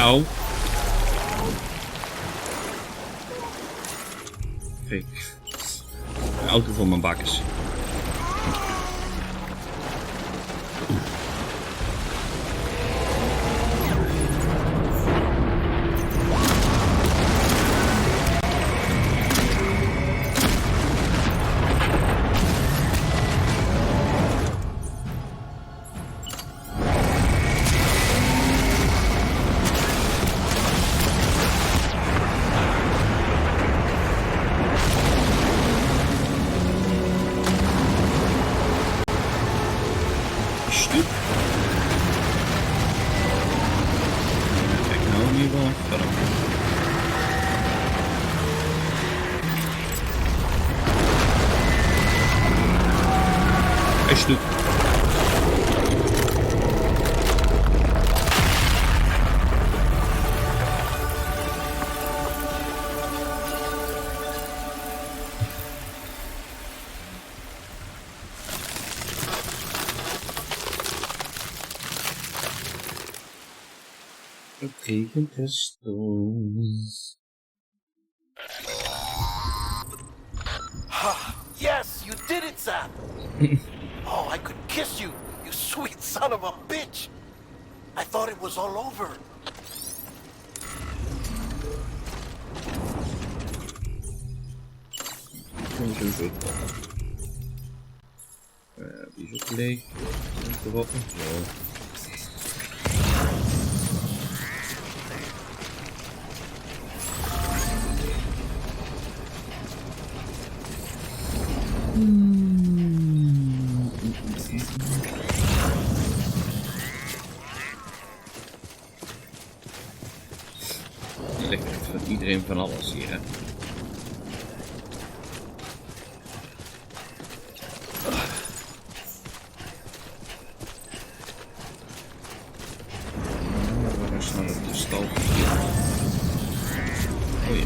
Auw. Kijk. De auto van mijn bakkers. Stuk. Het regent de stoom. Yes, you did it, Sam. Oh, I could kiss you, you sweet son of a bitch! I thought it was all over. Die is ook leeg. Te wachten. Zo. Van iedereen van alles hier, hè. Waar is nou de stal? Oh ja.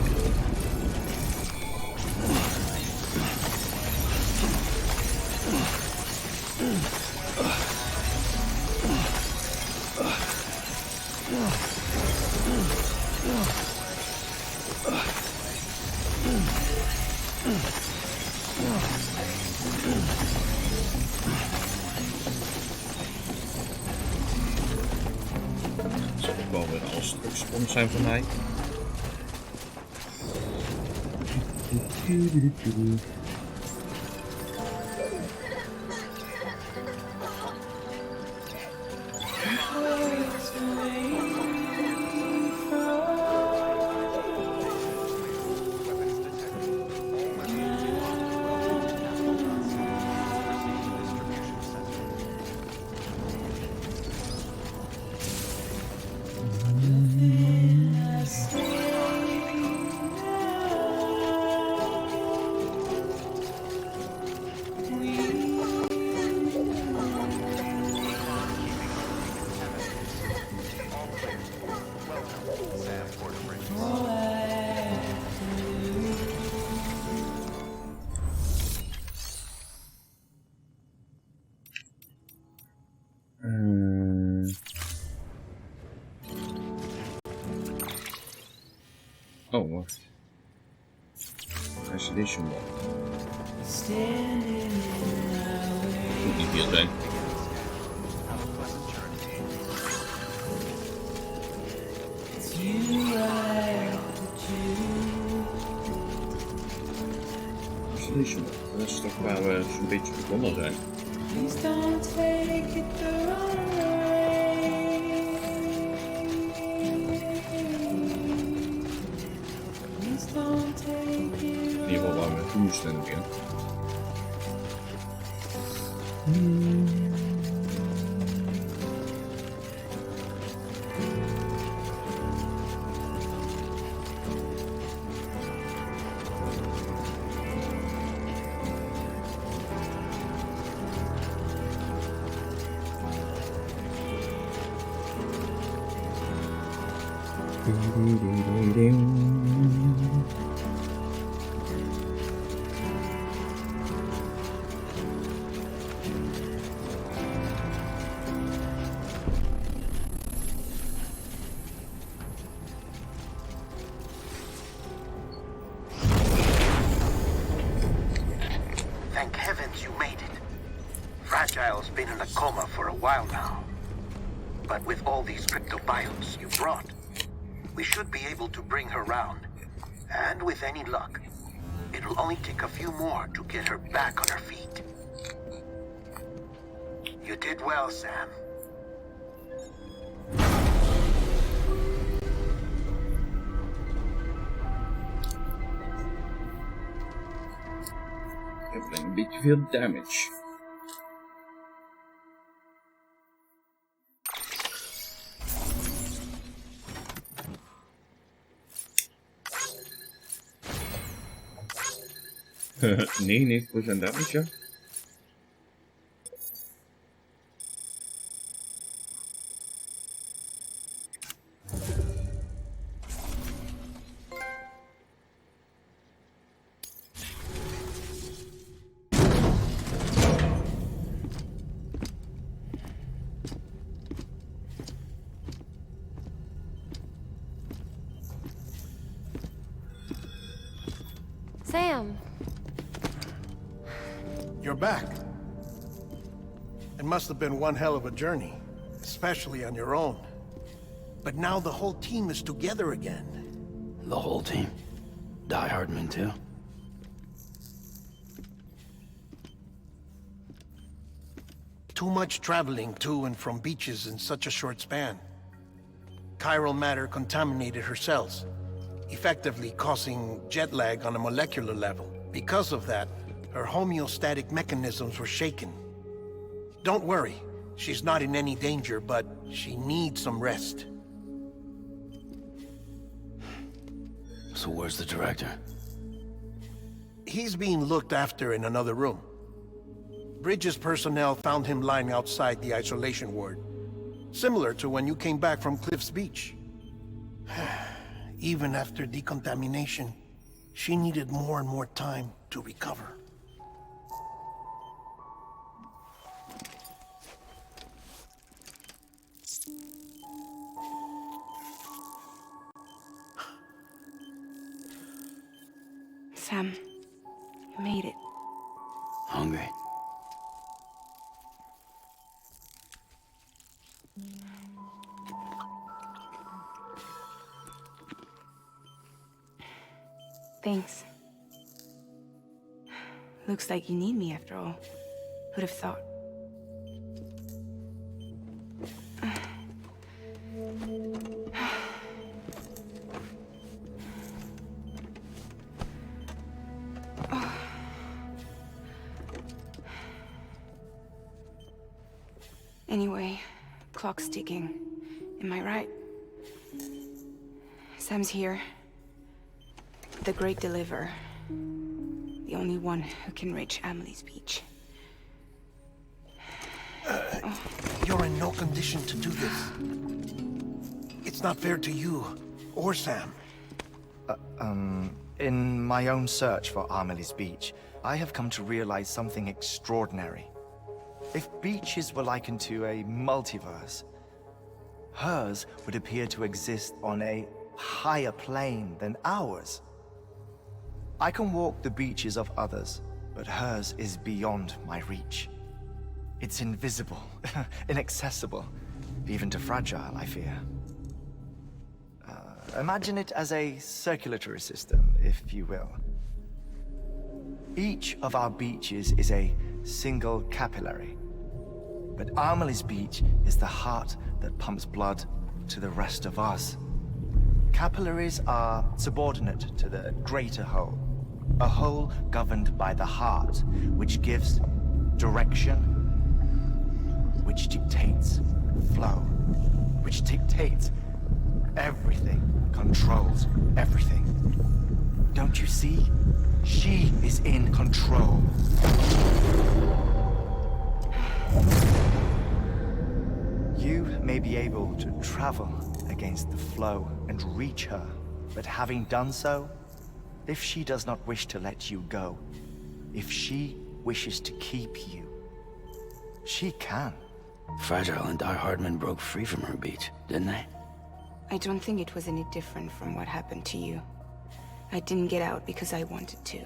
Dat zal ook wel weer alles terugspons zijn voor mij. Oh, wacht. Isolation wall. Moet niet veel zijn. Isolation wall. Dat is toch waar we zo'n beetje begonnen zijn. In ieder geval waar we naartoe moesten in het begin. while now. But with all these cryptobiotes you brought, we should be able to bring her round. And with any luck, it'll only take a few more to get her back on her feet. You did well, Sam. Ik heb alleen een beetje veel damage. Nee, 9% damage, ja. Sam. You're back. It must have been one hell of a journey, especially on your own. But now the whole team is together again. The whole team? Die Hardman too? Too much traveling to and from beaches in such a short span. Chiral matter contaminated her cells, effectively causing jet lag on a molecular level. Because of that, her homeostatic mechanisms were shaken. Don't worry, she's not in any danger, but she needs some rest. So where's the director? He's being looked after in another room. Bridges personnel found him lying outside the isolation ward, similar to when you came back from Cliff's Beach. Even after decontamination, she needed more and more time to recover. Sam, you made it. Hungry? Thanks. Looks like you need me after all. Who'd have thought? Anyway, clock's ticking. Am I right? Sam's here. The Great Deliverer. The only one who can reach Amelie's Beach. You're in no condition to do this. It's not fair to you, or Sam. In my own search for Amelie's Beach, I have come to realize something extraordinary. If beaches were likened to a multiverse, hers would appear to exist on a higher plane than ours. I can walk the beaches of others, but hers is beyond my reach. It's invisible, inaccessible, even to Fragile, I fear. Imagine it as a circulatory system, if you will. Each of our beaches is a single capillary. But Amelie's Beach is the heart that pumps blood to the rest of us. Capillaries are subordinate to the greater whole. A whole governed by the heart, which gives direction, which dictates flow, which dictates everything, controls everything. Don't you see? She is in control. You may be able to travel against the flow and reach her, but having done so, if she does not wish to let you go, if she wishes to keep you, she can. Fragile and Die Hardman broke free from her beach, didn't they? I don't think it was any different from what happened to you. I didn't get out because I wanted to.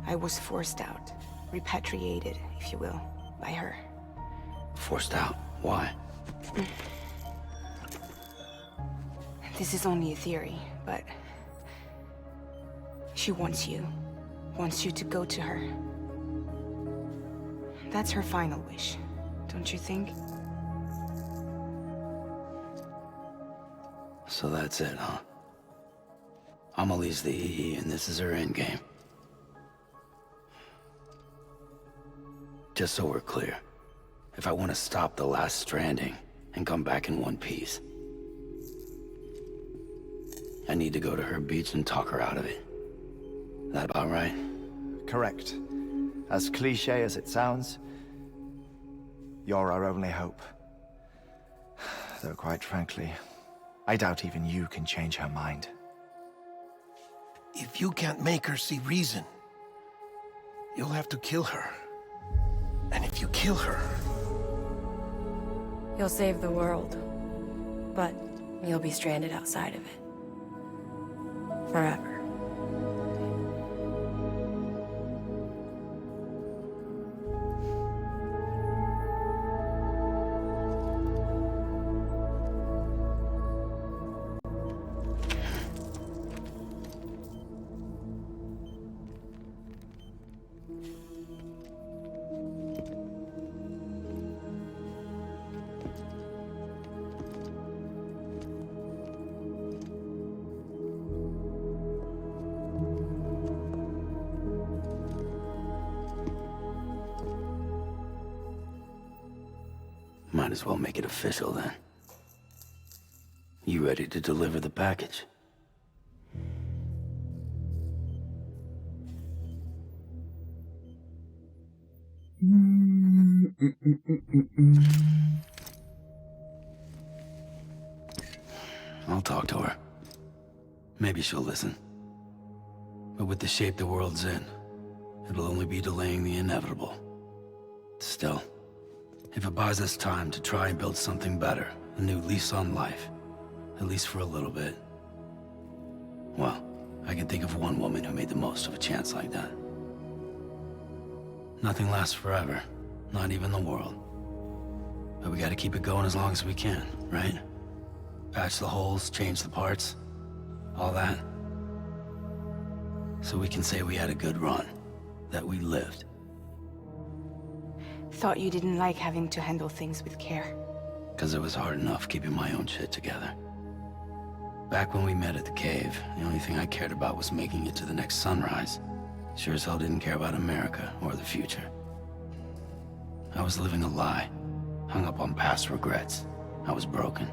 I was forced out, repatriated, if you will, by her. Forced out? Why? This is only a theory, but... she wants you. Wants you to go to her. That's her final wish, don't you think? So that's it, huh? Amelie's the EE, and this is her endgame. Just so we're clear, if I want to stop the last stranding and come back in one piece, I need to go to her beach and talk her out of it. That about right? Correct. As cliche as it sounds, you're our only hope. Though quite frankly, I doubt even you can change her mind. If you can't make her see reason, you'll have to kill her. And if you kill her... You'll save the world. But you'll be stranded outside of it. Forever. Might as well make it official then. You ready to deliver the package? I'll talk to her. Maybe she'll listen. But with the shape the world's in, it'll only be delaying the inevitable. Still, if it buys us time to try and build something better, a new lease on life, at least for a little bit, well, I can think of one woman who made the most of a chance like that. Nothing lasts forever, not even the world. But we gotta keep it going as long as we can, right? Patch the holes, change the parts, all that. So we can say we had a good run, that we lived. Thought you didn't like having to handle things with care. 'Cause it was hard enough keeping my own shit together. Back when we met at the cave, the only thing I cared about was making it to the next sunrise. Sure as hell didn't care about America or the future. I was living a lie, hung up on past regrets. I was broken.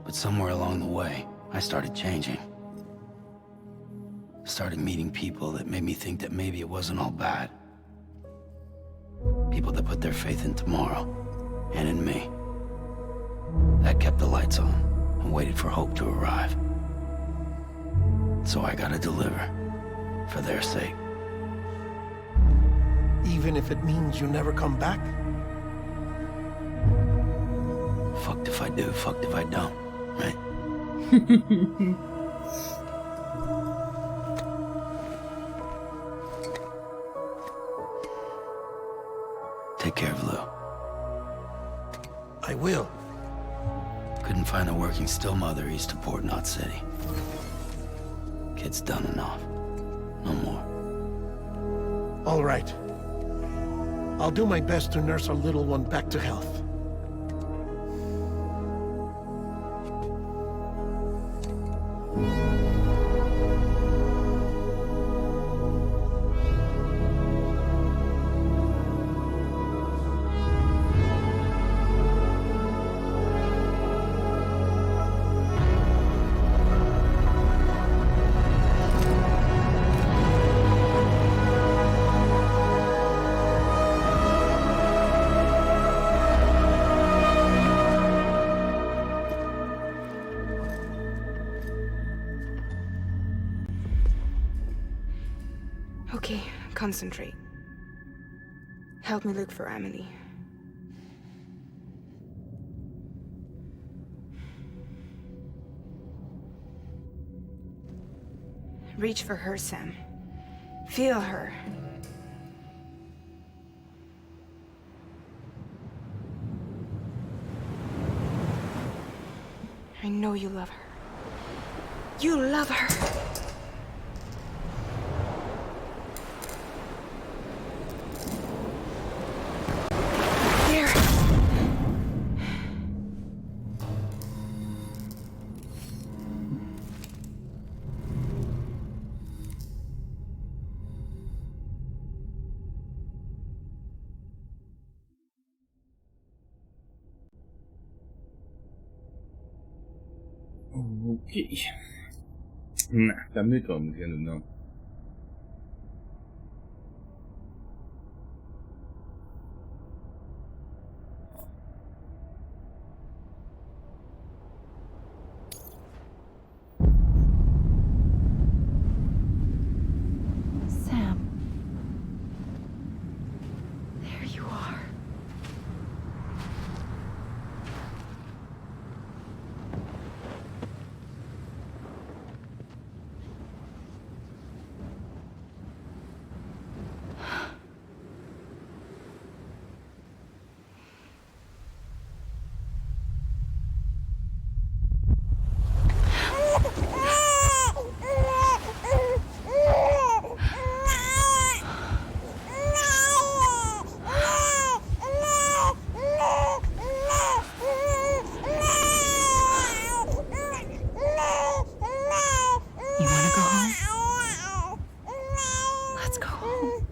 But somewhere along the way, I started changing. Started meeting people that made me think that maybe it wasn't all bad. People that put their faith in tomorrow, and in me. That kept the lights on, and waited for hope to arrive. So I gotta deliver, for their sake. Even if it means you never come back? Fucked if I do, fucked if I don't, right? Take care of Lou. I will. Couldn't find a working still mother east of Port Knot City. Kid's done enough. No more. All right. I'll do my best to nurse our little one back to health. Okay, concentrate. Help me look for Amelie. Reach for her, Sam. Feel her. I know you love her. You love her. There. Okej. Nej, damit kommen wir noch. Sam. There you are. You want to go home? Let's go home.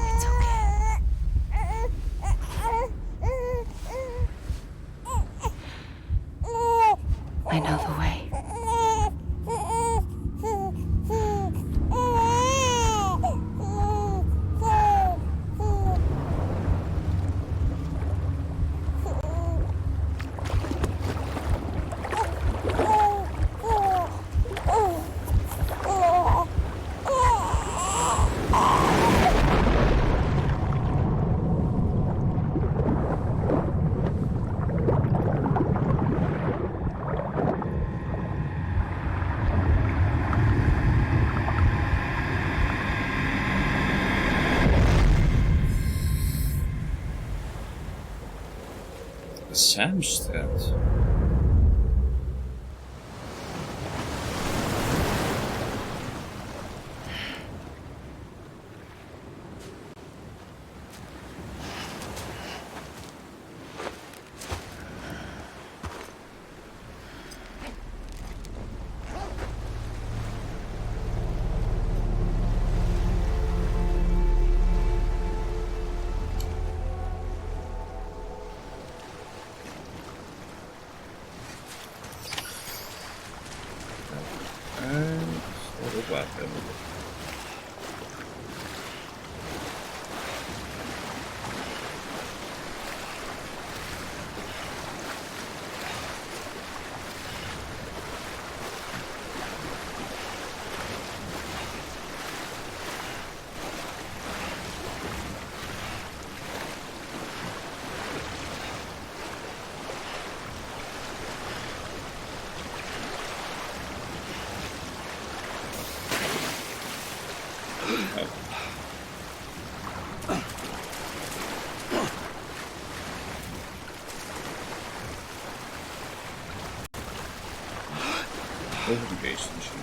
It's okay. I know the way. Samstraat. Erop water. Over the base machine.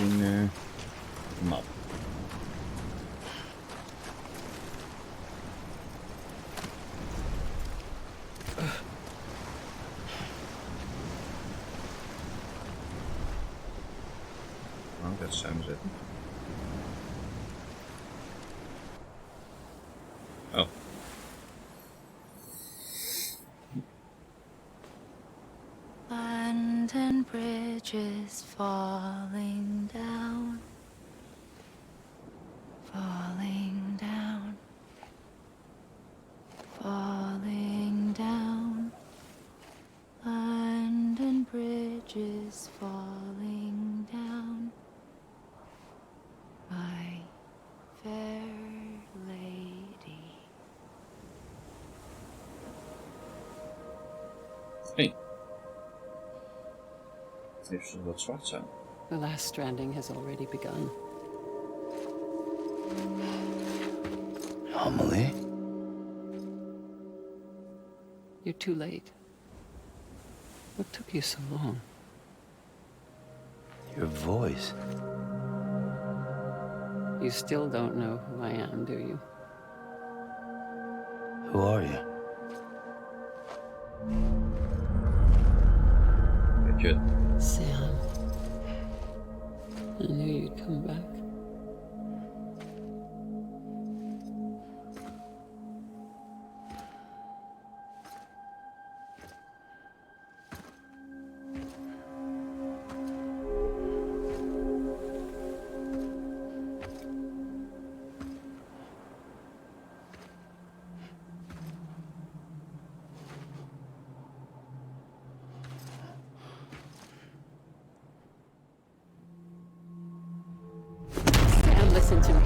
zien map. Nou, dat samen zetten. Oh. London Bridge is falling down. Falling down. Falling down. London Bridge is falling down. My fair lady. Hey. Heeft ze wat zwart aan? The last stranding has already begun. Amelie? You're too late. What took you so long? Your voice. You still don't know who I am, do you? Who are you? Good. Sam. I knew you'd come back. Sam, listen to me.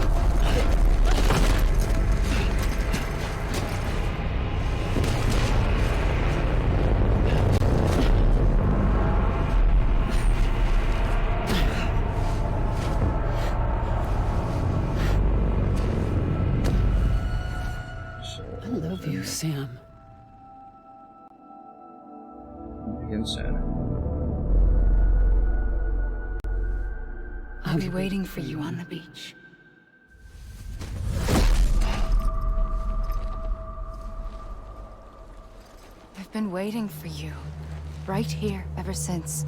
I love you, Sam. Begin scène. I'll be waiting for you on the beach. I've been waiting for you, right here, ever since.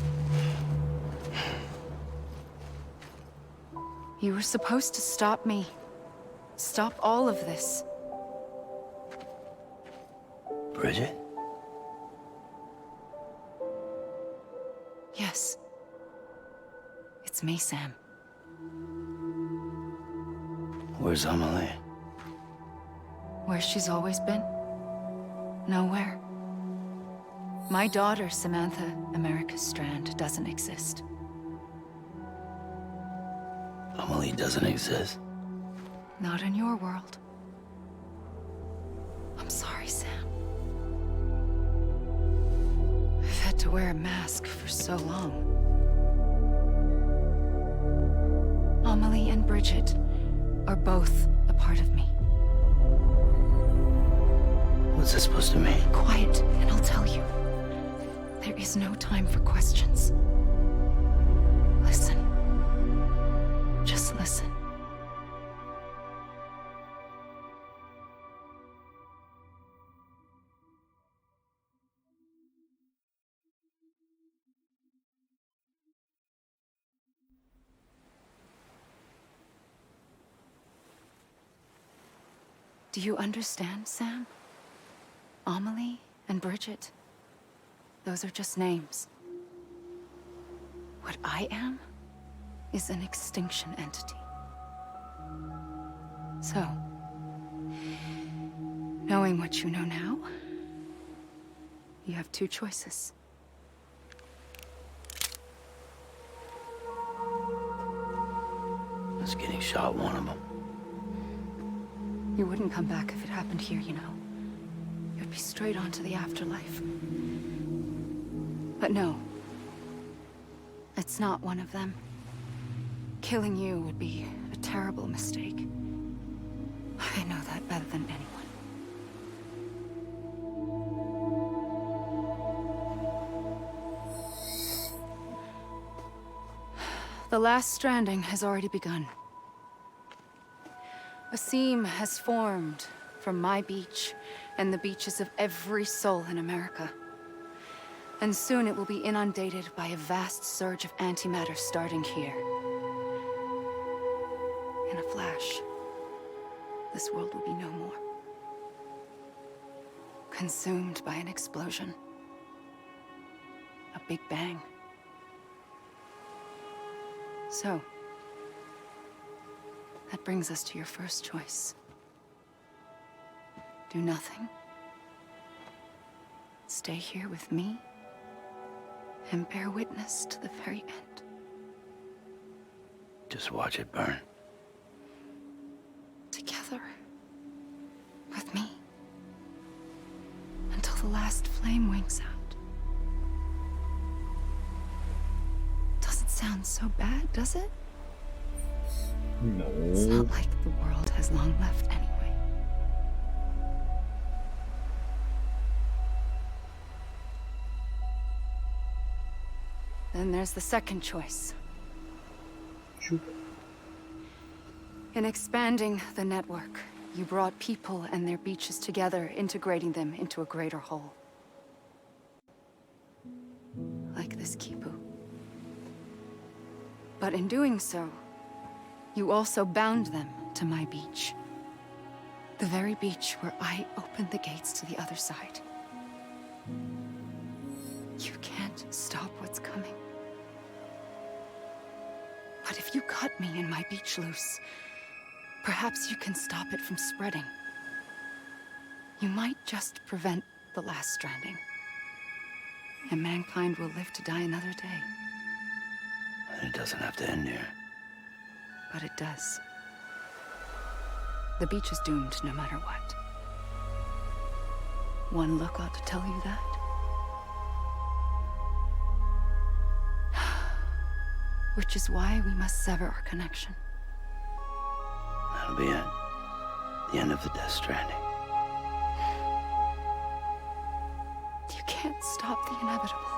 You were supposed to stop me. Stop all of this. Bridget? Yes. It's me, Sam. Where's Amelie? Where she's always been. Nowhere. My daughter, Samantha America Strand, doesn't exist. Amelie doesn't exist. Not in your world. I'm sorry, Sam. I've had to wear a mask for so long. Amelie and Bridget are both a part of me. What's this supposed to mean? Quiet, and I'll tell you. There is no time for questions. Listen. Just listen. Do you understand, Sam? Amelie and Bridget, those are just names. What I am is an extinction entity. So, knowing what you know now, you have two choices. I was getting shot, one of them. You wouldn't come back if it happened here, you know. You'd be straight on to the afterlife. But no. It's not one of them. Killing you would be a terrible mistake. I know that better than anyone. The The last stranding has already begun. A seam has formed from my beach and the beaches of every soul in America. And soon it will be inundated by a vast surge of antimatter starting here. In a flash, this world will be no more. Consumed by an explosion. A big bang. So, that brings us to your first choice. Do nothing. Stay here with me and bear witness to the very end. Just watch it burn. Together. With me. Until the last flame winks out. Doesn't sound so bad, does it? It's No. not like the world has long left anyway. Then there's the second choice. Shoot. In expanding the network, you brought people and their beaches together, integrating them into a greater whole. Like this Kipu. But in doing so, you also bound them to my beach. The very beach where I opened the gates to the other side. You can't stop what's coming. But if you cut me and my beach loose, perhaps you can stop it from spreading. You might just prevent the last stranding. And mankind will live to die another day. And it doesn't have to end here. But it does. The beach is doomed no matter what. One look ought to tell you that. Which is why we must sever our connection. That'll be it. The end of the Death Stranding. You can't stop the inevitable.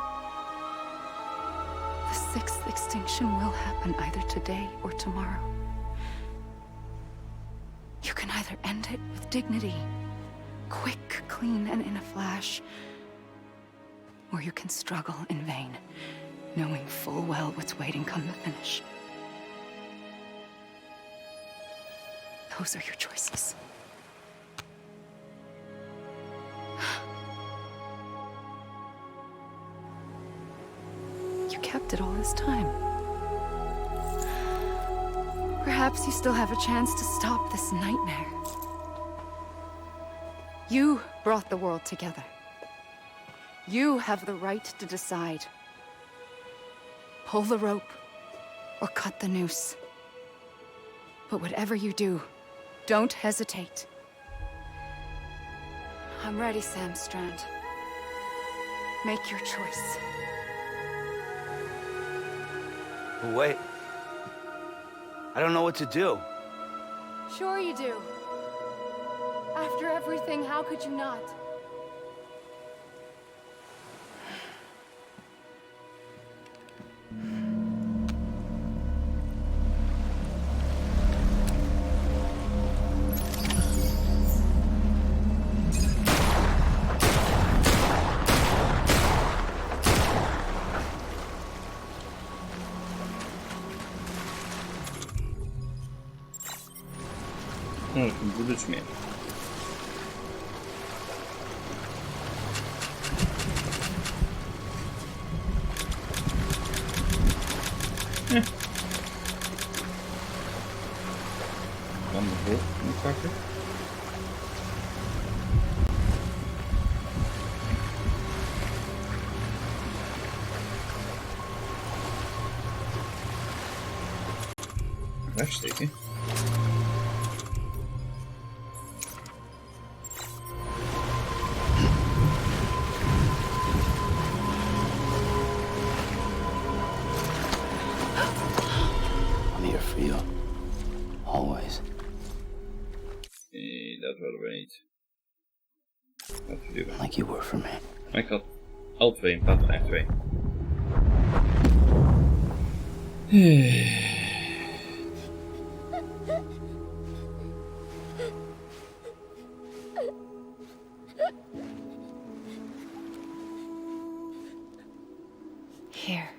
The sixth extinction will happen either today or tomorrow. You can either end it with dignity, quick, clean, and in a flash, or you can struggle in vain, knowing full well what's waiting come the finish. Those are your choices. You kept it all this time. Perhaps you still have a chance to stop this nightmare. You brought the world together. You have the right to decide. Pull the rope or cut the noose. But whatever you do, don't hesitate. I'm ready, Sam Strand. Make your choice. Wait. I don't know what to do. Sure you do. After everything, how could you not? No, bullets meer. Dan de volgende pakken. Wegsteken. I'm here for you. Always. Nee, dat willen we niet. Wat we doen. Like you were for me. Maar ik had L2 in plaats van R2. Here.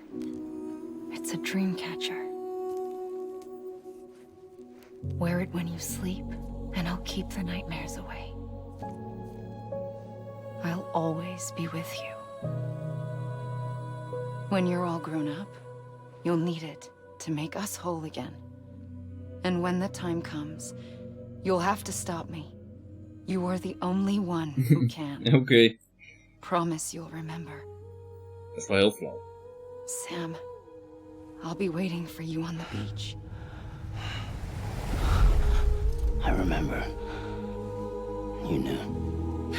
It's a dream catcher. Wear it when you sleep, and I'll keep the nightmares away. I'll always be with you. When you're all grown up, you'll need it to make us whole again. And when the time comes, you'll have to stop me. You are the only one who can. Oké, Promise you'll remember. dat is wel heel flauw. Sam, I'll be waiting for you on the beach. I remember. You knew.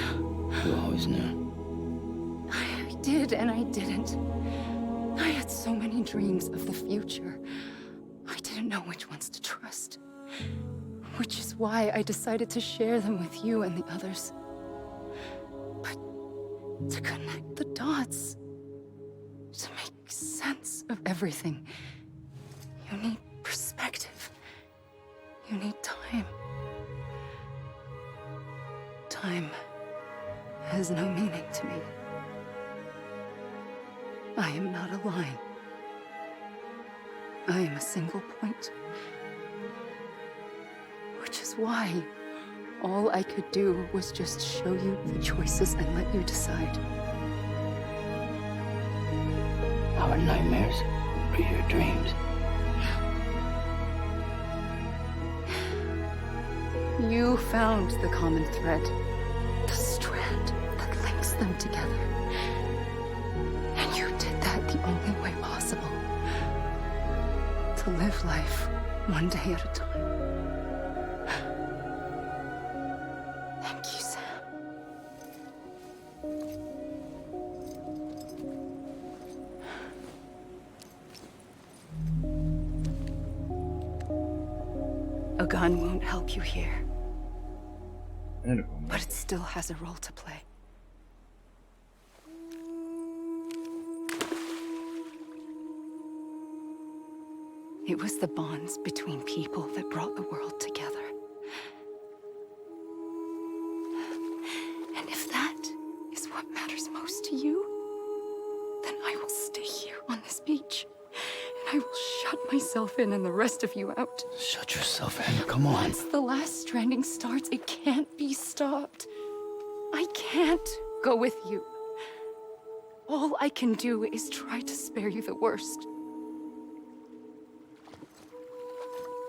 You always knew. I did and I didn't. I had so many dreams of the future. I didn't know which ones to trust. Which is why I decided to share them with you and the others. But to connect the dots, to make sense of everything, you need perspective. You need time. Time has no meaning to me. I am not a line. I am a single point. Which is why all I could do was just show you the choices and let you decide. Our nightmares are your dreams. You found the common thread, the strand that links them together. And you did that the only way possible. To live life one day at a time. Thank you, Sam. A gun won't help you here. En er komen But it still has a role to play. It was the bonds between people that brought the world together. And if that is what matters most to you, then I will stay here on this beach. And I will shut myself in and the rest of you out. Shut yourself in. Come on. Once the last stranding starts, it can't be stopped. I can't go with you. All I can do is try to spare you the worst.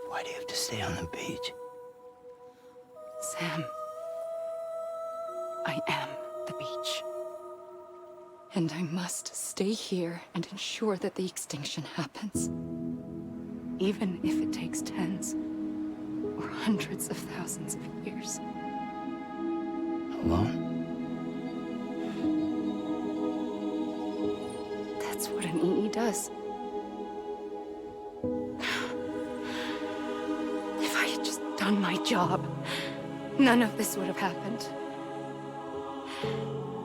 Why do you have to stay on the beach? Sam, I am the beach. And I must stay here and ensure that the extinction happens. Even if it takes tens or hundreds of thousands of years. Alone? That's what an EE does. If I had just done my job, none of this would have happened.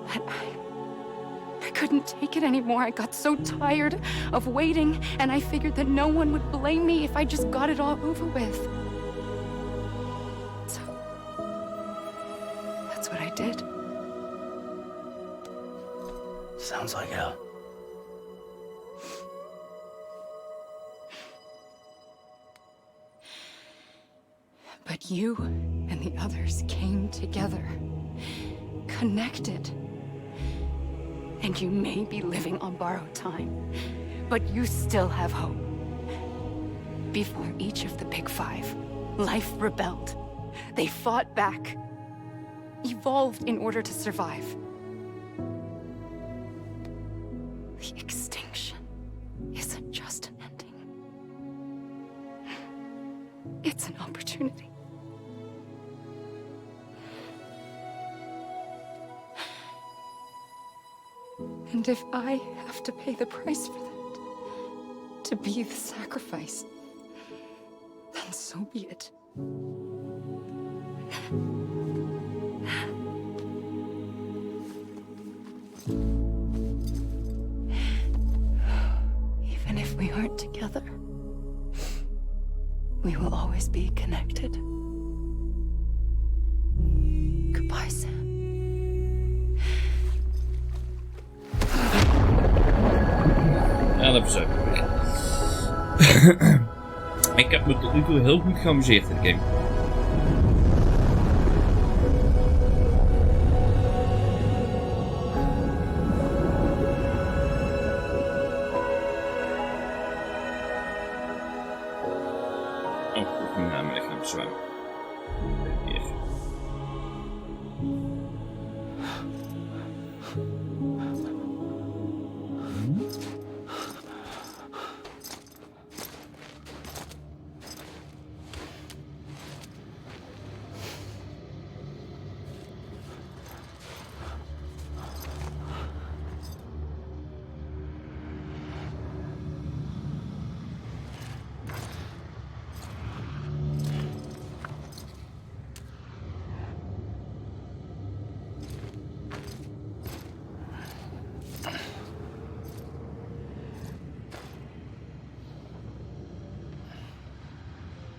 But I couldn't take it anymore. I got so tired of waiting, and I figured that no one would blame me if I just got it all over with. So, that's what I did. Sounds like hell. But you and the others came together, connected. And you may be living on borrowed time, but you still have hope. Before each of the Big Five, life rebelled. They fought back, evolved in order to survive. The extinction isn't just an ending. It's an opportunity. And if I have to pay the price for that, to be the sacrifice, then so be it. Even if we aren't together. we will always be connected. Goodbye, Sam. Ja, dat is ook weer. Ik heb me tot nu toe heel goed geamuseerd in de game. Oh, ik moet naar mijn lichaam zwemmen. Hier.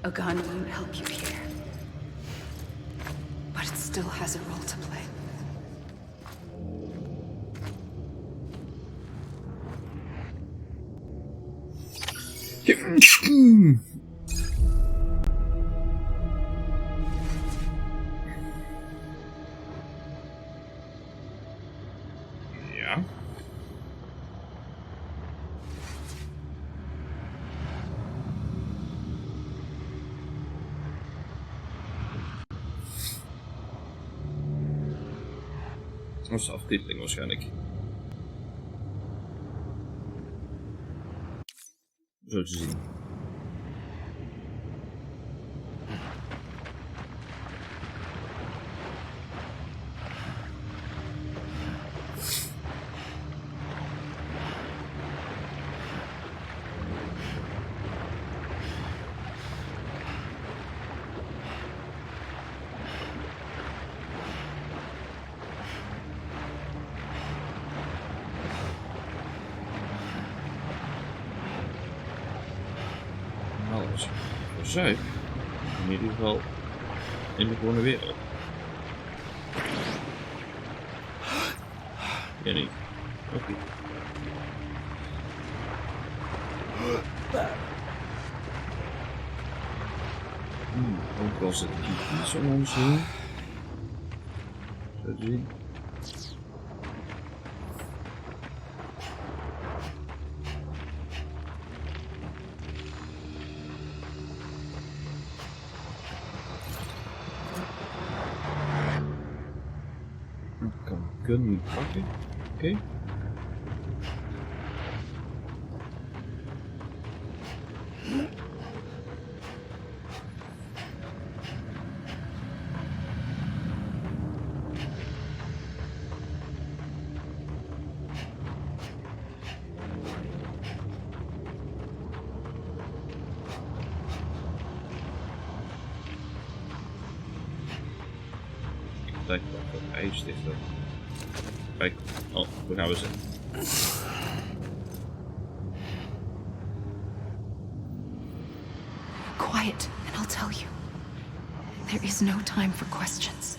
A gun won't help you here. But it still has a role to play. Ja. Dat is de aftiteling waarschijnlijk. Zo te zien. Alles verzuip. In ieder geval in de gewone wereld. Ja, niet. Oké. Ook als het iets om ons heen. Zo te zien. Ik kan de gun niet pakken. Oké. Kijk wat voor ijs is dat. Kijk, oh, hoe gaan we ze? Quiet, and I'll tell you. There is no time for questions.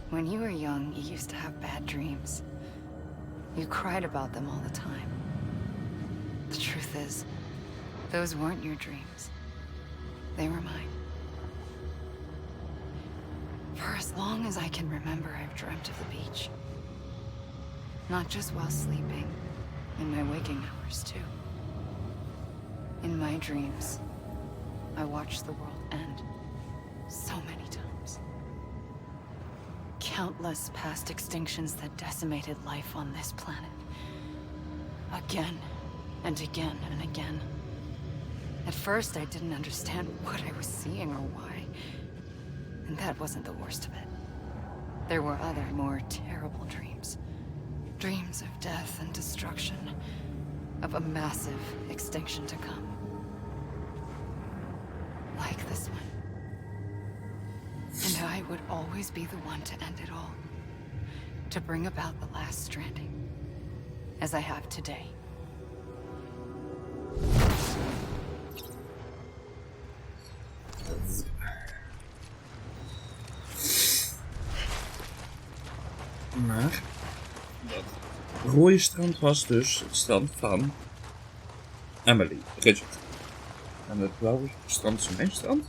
When you were young, you used to have bad dreams. You cried about them all the time. The truth is, those weren't your dreams. They were mine. For as long as I can remember, I've dreamt of the beach. Not just while sleeping, in my waking hours too. In my dreams, I watched the world end so many times. Countless past extinctions that decimated life on this planet. Again and again and again. At first, I didn't understand what I was seeing or why. And that wasn't the worst of it. There were other, more terrible dreams. Dreams of death and destruction. Of a massive extinction to come. Like this one. And I would always be the one to end it all. To bring about the last stranding. As I have today. Maar dat rode strand was dus het strand van Emily, Bridget. En het blauwe strand is mijn strand.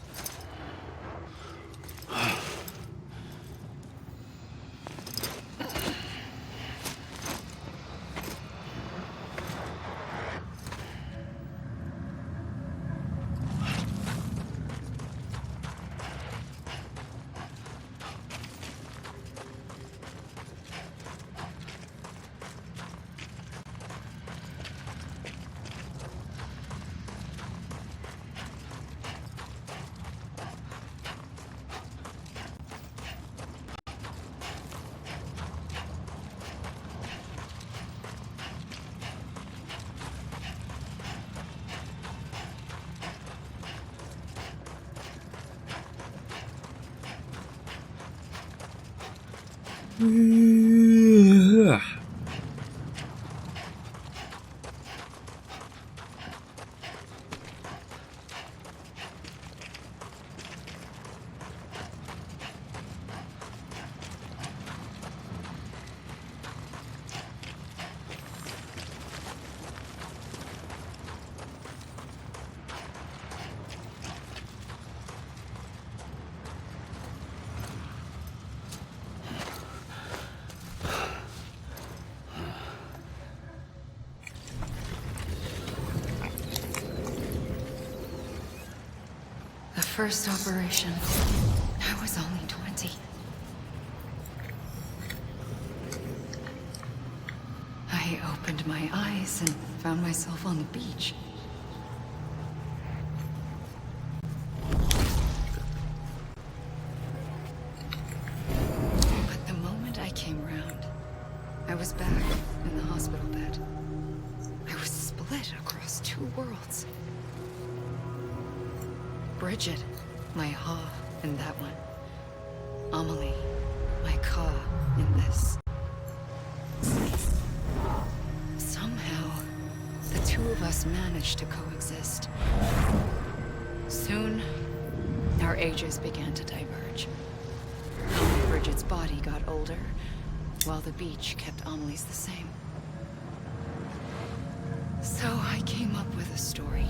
The first operation, I was only 20. I opened my eyes and found myself on the beach. But the moment I came round, I was back in the hospital bed. I was split across two worlds. Bridget, my Ha in that one. Amelie, my Ka in this. Somehow, the two of us managed to coexist. Soon, our ages began to diverge. Bridget's body got older, while the beach kept Amelie's the same. So I came up with a story.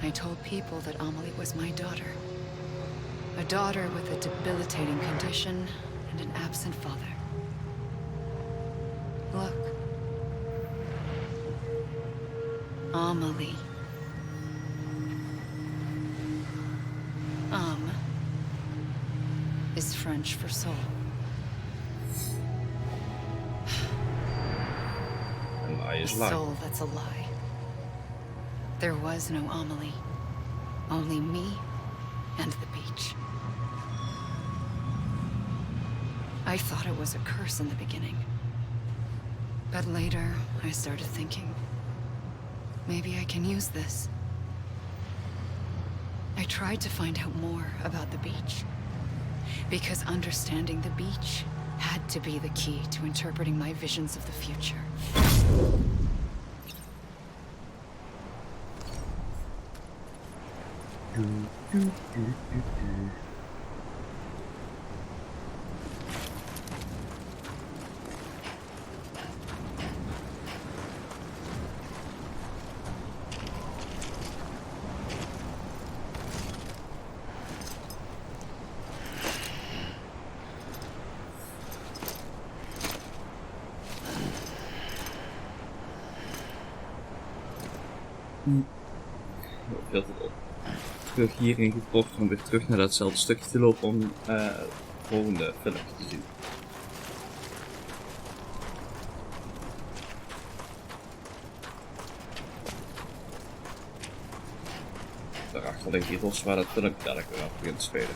I told people that Amelie was my daughter. A daughter with a debilitating condition and an absent father. Look. Amelie. Is French for soul. Een lie is A lie. soul that's a lie. There was no Amelie. Only me and the beach. I thought it was a curse in the beginning. But later, I started thinking, maybe I can use this. I tried to find out more about the beach. Because understanding the beach had to be the key to interpreting my visions of the future. Veel te op. Terug hierin getrokken om weer terug naar datzelfde stukje te lopen om het volgende filmpje te zien. Daarachter ligt die ros waar dat filmpje dadelijk weer af begint te spelen.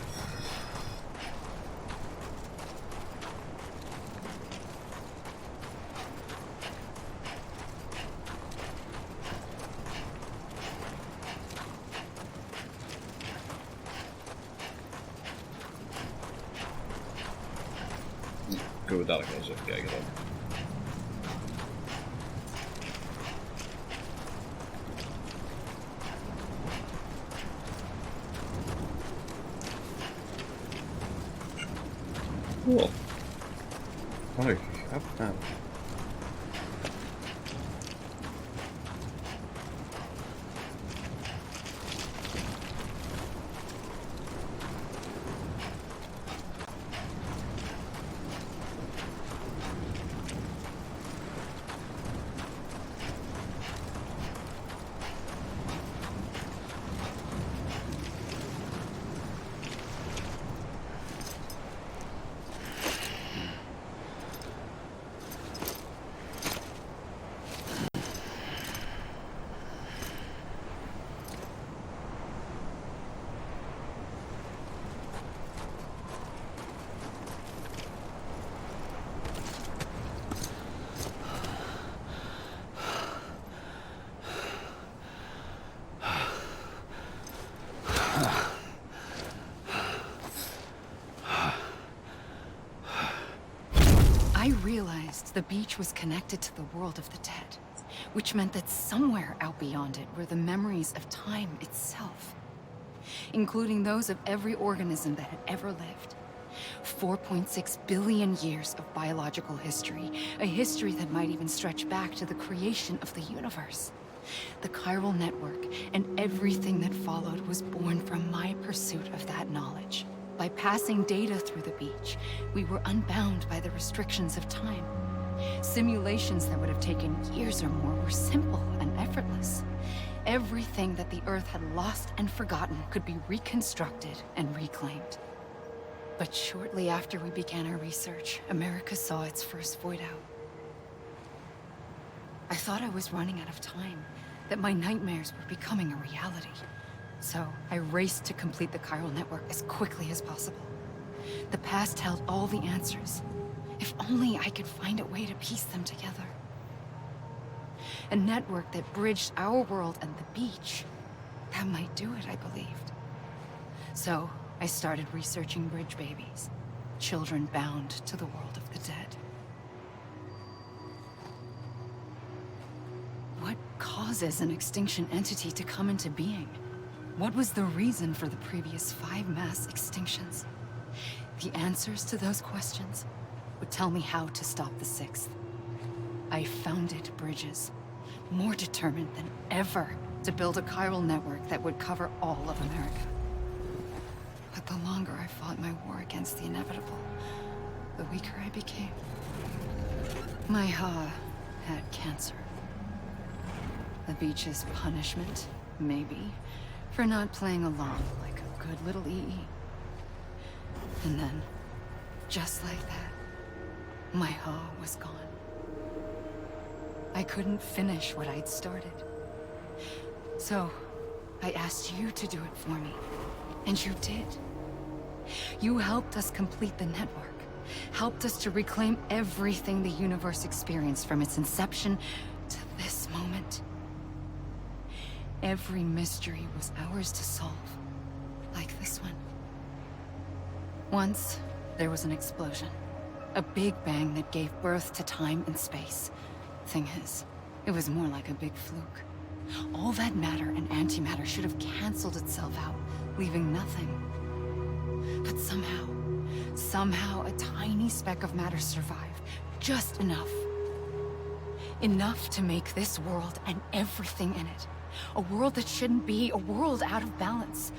Kunnen we dadelijk wel eens even kijken dan. Cool. Mooi, gaaf gedaan. I realized the beach was connected to the world of the dead, which meant that somewhere out beyond it were the memories of time itself, including those of every organism that had ever lived. 4.6 billion years of biological history, a history that might even stretch back to the creation of the universe. The chiral network and everything that followed was born from my pursuit of that knowledge. By passing data through the beach, we were unbound by the restrictions of time. Simulations that would have taken years or more were simple and effortless. Everything that the Earth had lost and forgotten could be reconstructed and reclaimed. But shortly after we began our research, America saw its first void out. I thought I was running out of time, that my nightmares were becoming a reality. So I raced to complete the chiral network as quickly as possible. The past held all the answers. If only I could find a way to piece them together. A network that bridged our world and the beach. That might do it, I believed. So I started researching bridge babies, children bound to the world of the dead. What causes an extinction entity to come into being? What was the reason for the previous 5 mass extinctions? The answers to those questions would tell me how to stop the 6th. I founded bridges, more determined than ever to build a chiral network that would cover all of America. But the longer I fought my war against the inevitable, the weaker I became. My Ha had cancer. The beach's punishment, maybe, for not playing along like a good little EE. And then, just like that, my Ha was gone. I couldn't finish what I'd started. So, I asked you to do it for me, and you did. You helped us complete the network, helped us to reclaim everything the universe experienced from its inception to this moment. Every mystery was ours to solve, like this one. Once, there was an explosion. A big bang that gave birth to time and space. Thing is, it was more like a big fluke. All that matter and antimatter should have canceled itself out, leaving nothing. But somehow a tiny speck of matter survived. Just enough. Enough to make this world and everything in it. A world that shouldn't be, a world out of balance.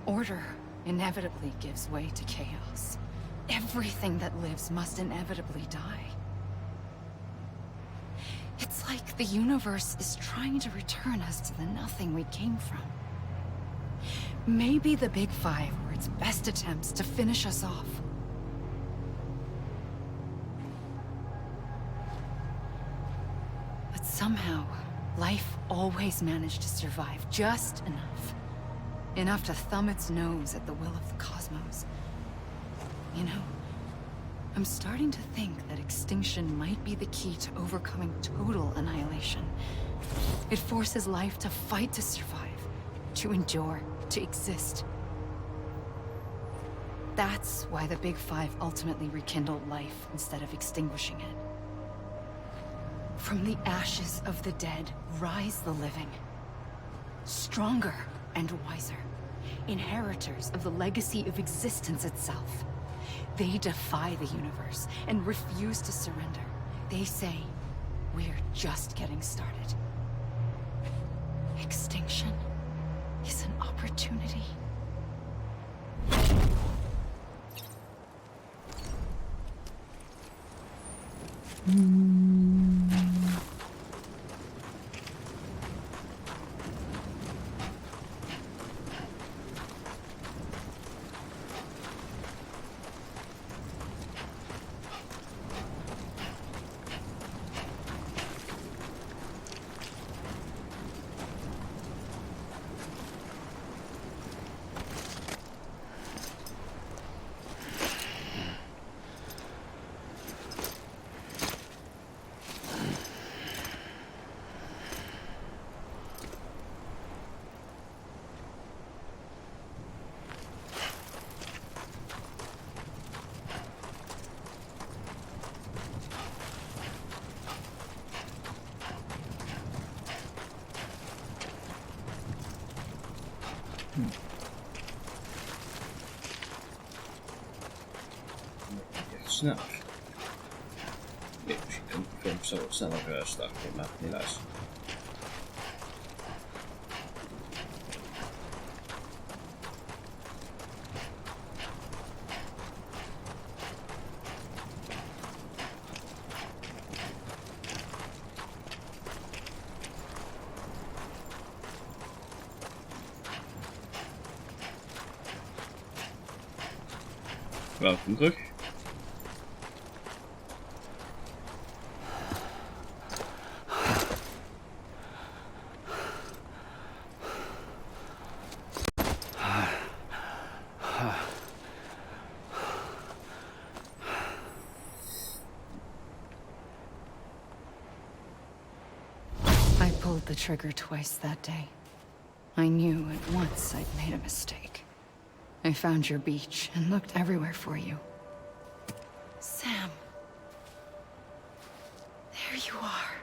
Order inevitably gives way to chaos. Everything that lives must inevitably die. It's like the universe is trying to return us to the nothing we came from. Maybe the Big Five were its best attempts to finish us off. But somehow, life always managed to survive just enough. Enough to thumb its nose at the will of the cosmos. You know, I'm starting to think that extinction might be the key to overcoming total annihilation. It forces life to fight to survive, to endure, to exist. That's why the Big Five ultimately rekindled life instead of extinguishing it. From the ashes of the dead, rise the living. Stronger and wiser. Inheritors of the legacy of existence itself. They defy the universe and refuse to surrender. They say, we're just getting started. Extinction is an opportunity. Snel. Nee, misschien kan de film zo sneller starten, maar helaas. Welkom terug. I pulled the trigger twice that day. I knew at once I'd made a mistake. I found your beach and looked everywhere for you. Sam. There you are.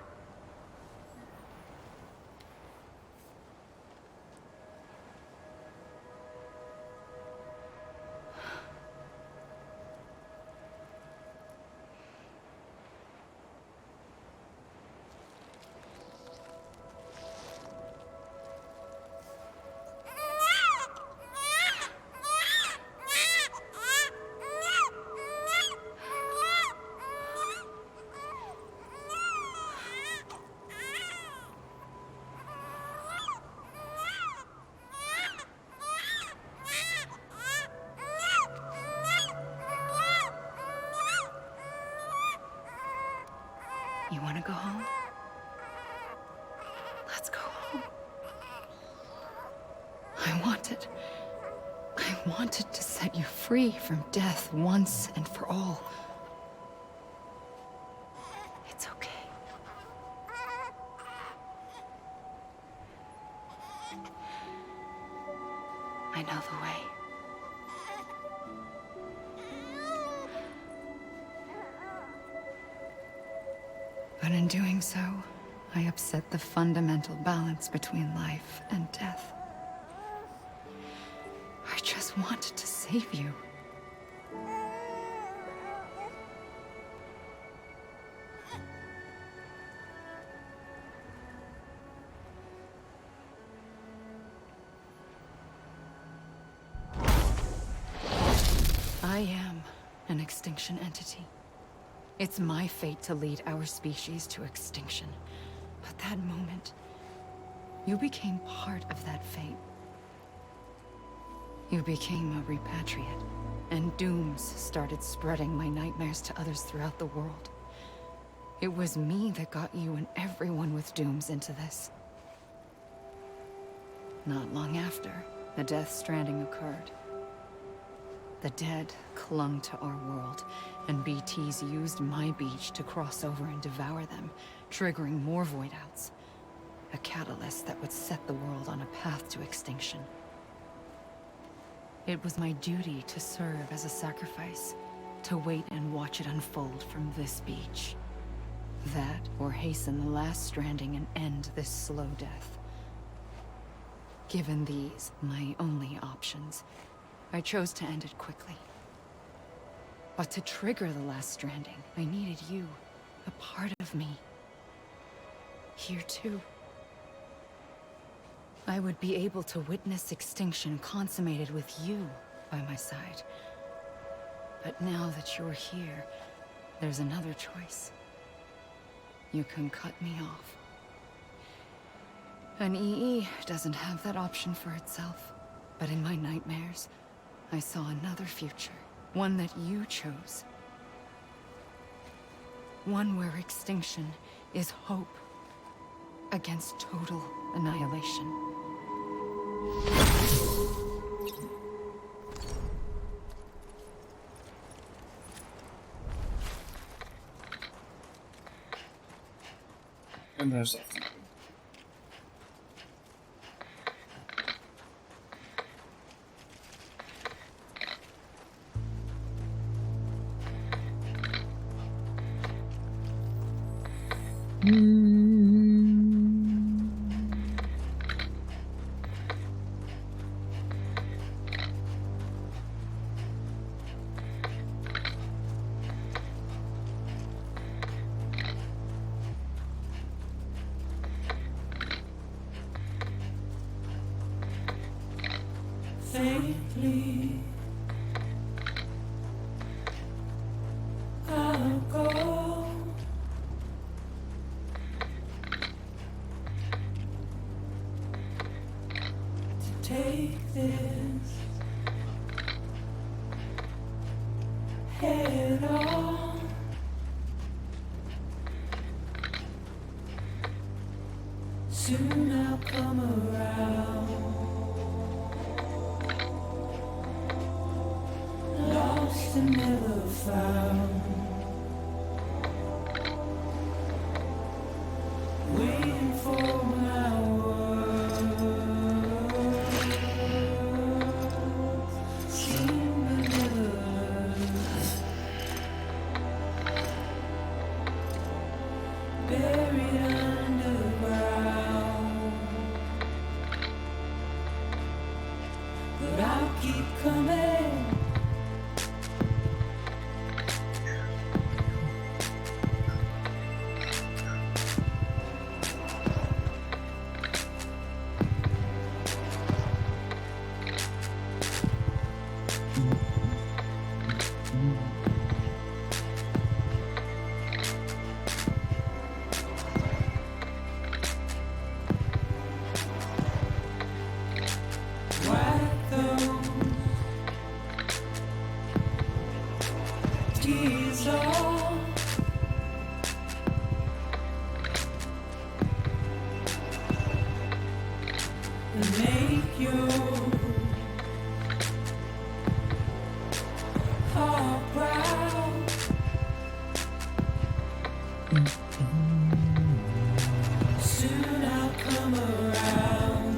You want to go home? Let's go home. I wanted to set you free from death once and for all. It's okay. I know the way. But in doing so, I upset the fundamental balance between life and death. I just wanted to save you. I am an extinction entity. It's my fate to lead our species to extinction. But that moment, you became part of that fate. You became a repatriate, and dooms started spreading my nightmares to others throughout the world. It was me that got you and everyone with dooms into this. Not long after, the Death Stranding occurred. The dead clung to our world, and BTs used my beach to cross over and devour them, triggering more void outs. A catalyst that would set the world on a path to extinction. It was my duty to serve as a sacrifice, to wait and watch it unfold from this beach. That, or hasten the last stranding and end this slow death. Given these, my only options, I chose to end it quickly. But to trigger the last stranding, I needed you, a part of me. Here too. I would be able to witness extinction consummated with you by my side. But now that you're here, there's another choice. You can cut me off. An EE doesn't have that option for itself. But in my nightmares, I saw another future. One that you chose. One where extinction is hope against total annihilation. En daar is dat. Safely, I'll go. To take this head on. Soon I'll come around. Lost and never found. Waiting for my words. Seem to never learn. Buried underground. But I'll keep coming. Wipe those tears off. And make your heart proud. Soon I'll come around.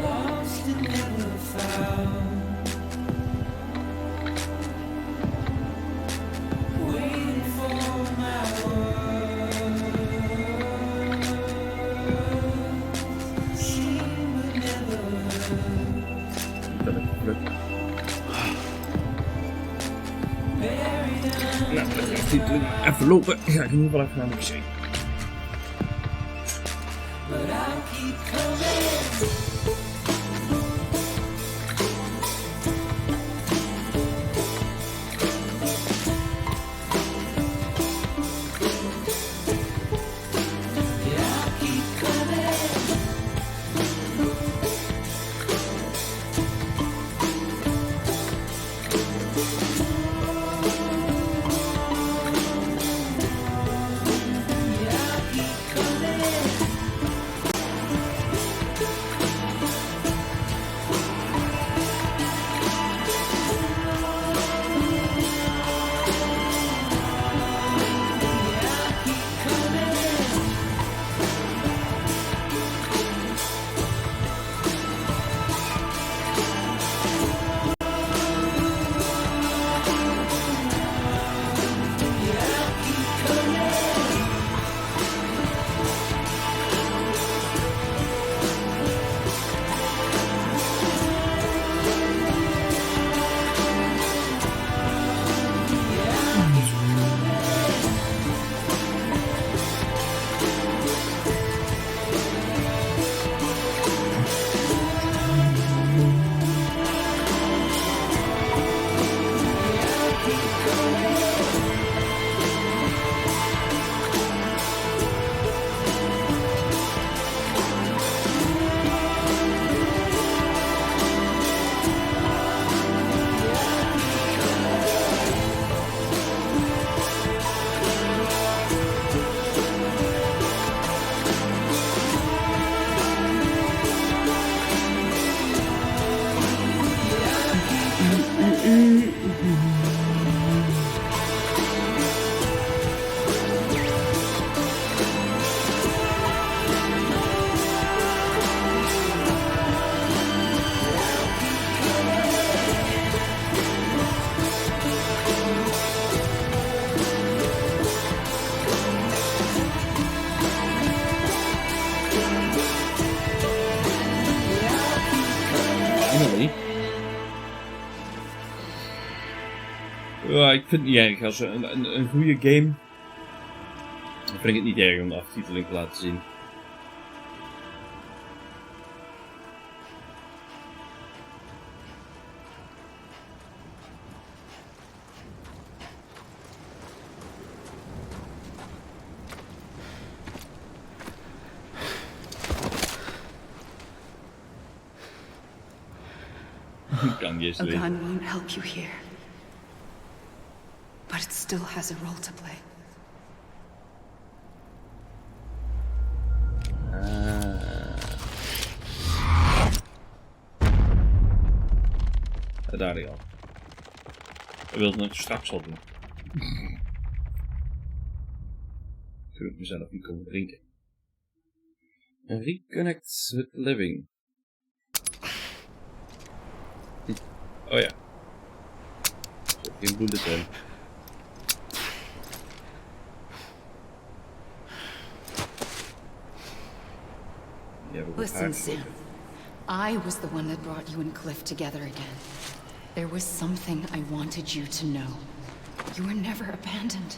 Lost and never found. Waiting for my words. Seem but never Gelukkig. buried under. Nou, dat heeft hij even lopen. Ja, ik moet wel even naar de wc. But I'll keep coming. Yeah, I'll keep coming. Yeah, I'll keep coming. ik vind het niet erg. Als een goede game... Dan vind ik het niet erg om de aftiteling te laten zien. A gun won't help you here. But it still has a role to play. Daar al. Ik wil het nog straks al doen. Ik wil het mezelf niet komen drinken. Reconnect with living. Oh ja. Er zit geen bullet in. Listen, Sam. I was the one that brought you and Cliff together again. There was something I wanted you to know. You were never abandoned.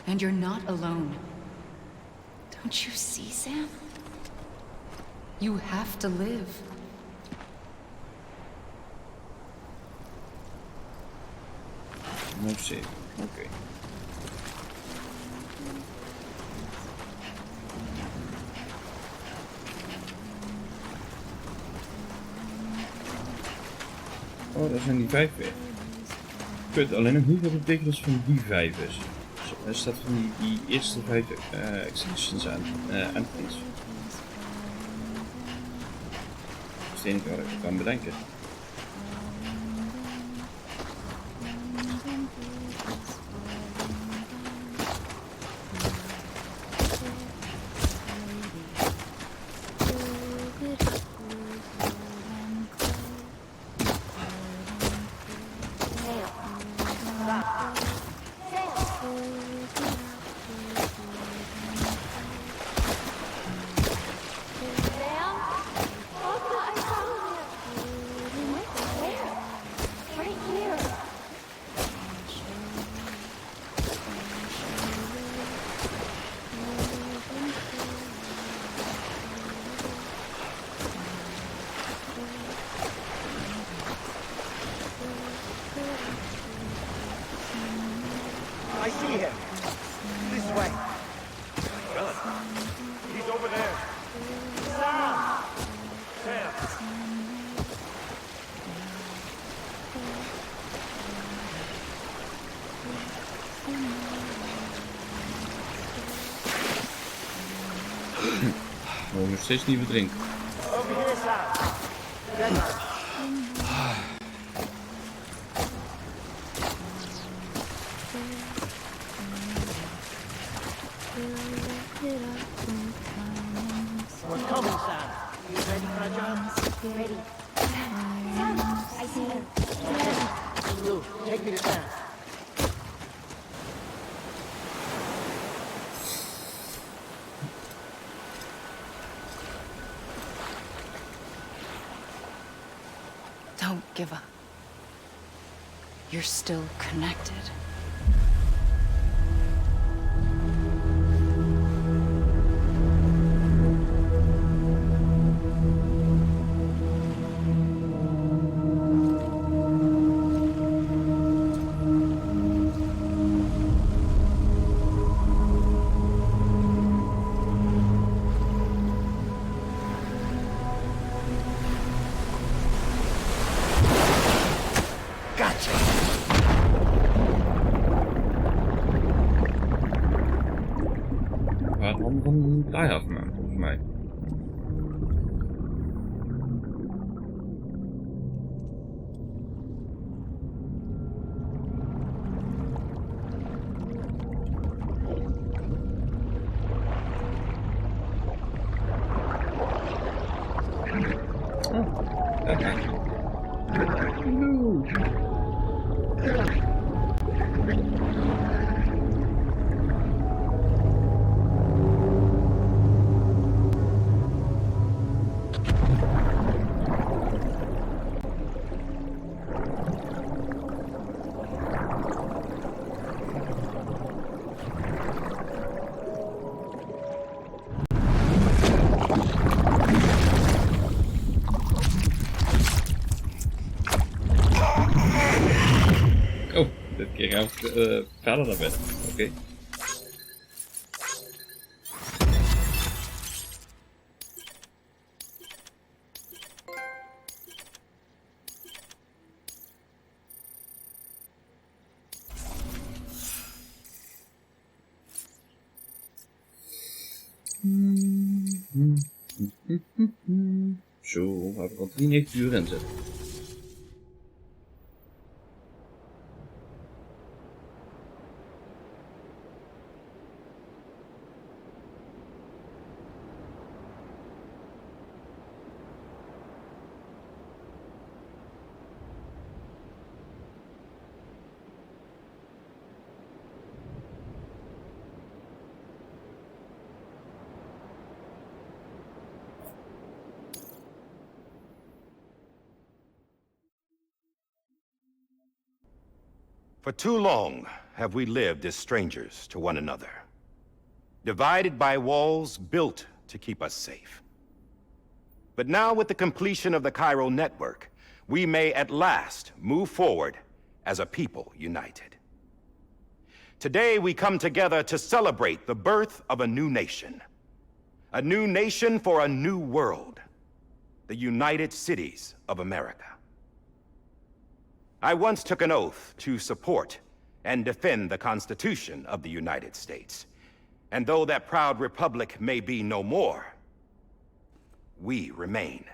And you're not alone. Don't you see, Sam? You have to live. No save. Okay. Oh, dat zijn die 5 weer. Ik weet alleen nog niet wat de betekenis van die 5 is. Er staat van die eerste 5 extensions aan. Endpoints. Dat is het enige wat ik kan bedenken. I see him. This way. Well, he's over there. Sam! Sam! We mogen nog steeds niet verdrinken. Over here, Sam. Get We're coming, Sam. You ready for a job? Ready. Sam, I see him. Lou, take me to Sam. Don't give up. You're still connected. Die af, man, volgens mij. verder naar binnen. Oké. Zo, we hebben al 93 uur in zitten. For too long have we lived as strangers to one another, divided by walls built to keep us safe. But now, with the completion of the Cairo network, we may at last move forward as a people united. Today, we come together to celebrate the birth of a new nation for a new world, the United Cities of America. I once took an oath to support and defend the Constitution of the United States. And though that proud republic may be no more, we remain.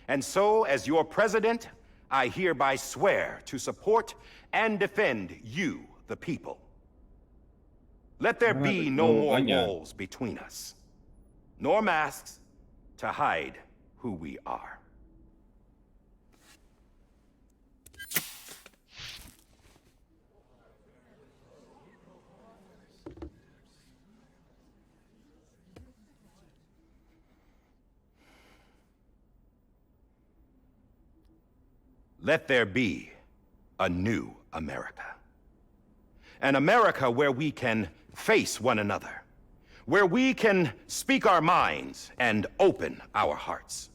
And so, as your president, I hereby swear to support and defend you, the people. Let there be no more walls between us, nor masks to hide who we are. Let there be a new America. An America where we can face one another, where we can speak our minds and open our hearts.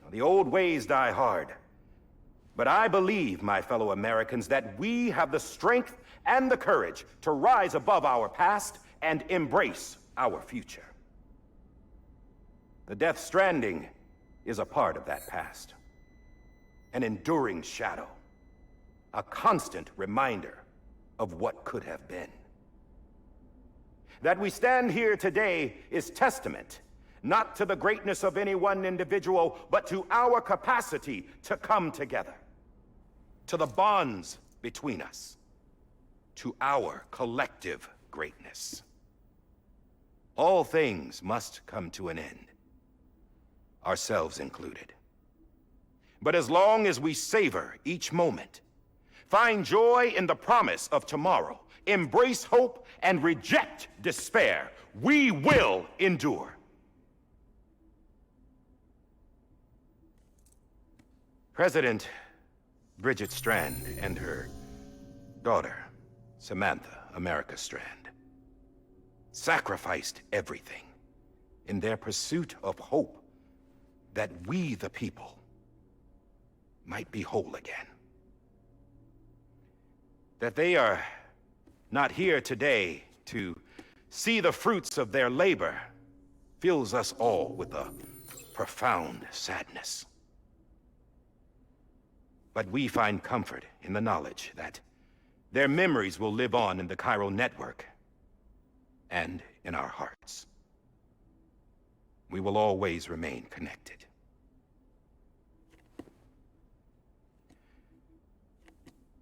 Now, the old ways die hard, but I believe, my fellow Americans, that we have the strength and the courage to rise above our past and embrace our future. The Death Stranding is a part of that past. An enduring shadow, a constant reminder of what could have been. That we stand here today is testament, not to the greatness of any one individual, but to our capacity to come together, to the bonds between us, to our collective greatness. All things must come to an end, ourselves included. But as long as we savor each moment, find joy in the promise of tomorrow, embrace hope, and reject despair, we will endure. President Bridget Strand and her daughter, Samantha America Strand, sacrificed everything in their pursuit of hope that we, the people, might be whole again. That they are not here today to see the fruits of their labor fills us all with a profound sadness. But we find comfort in the knowledge that their memories will live on in the Cairo network and in our hearts. We will always remain connected.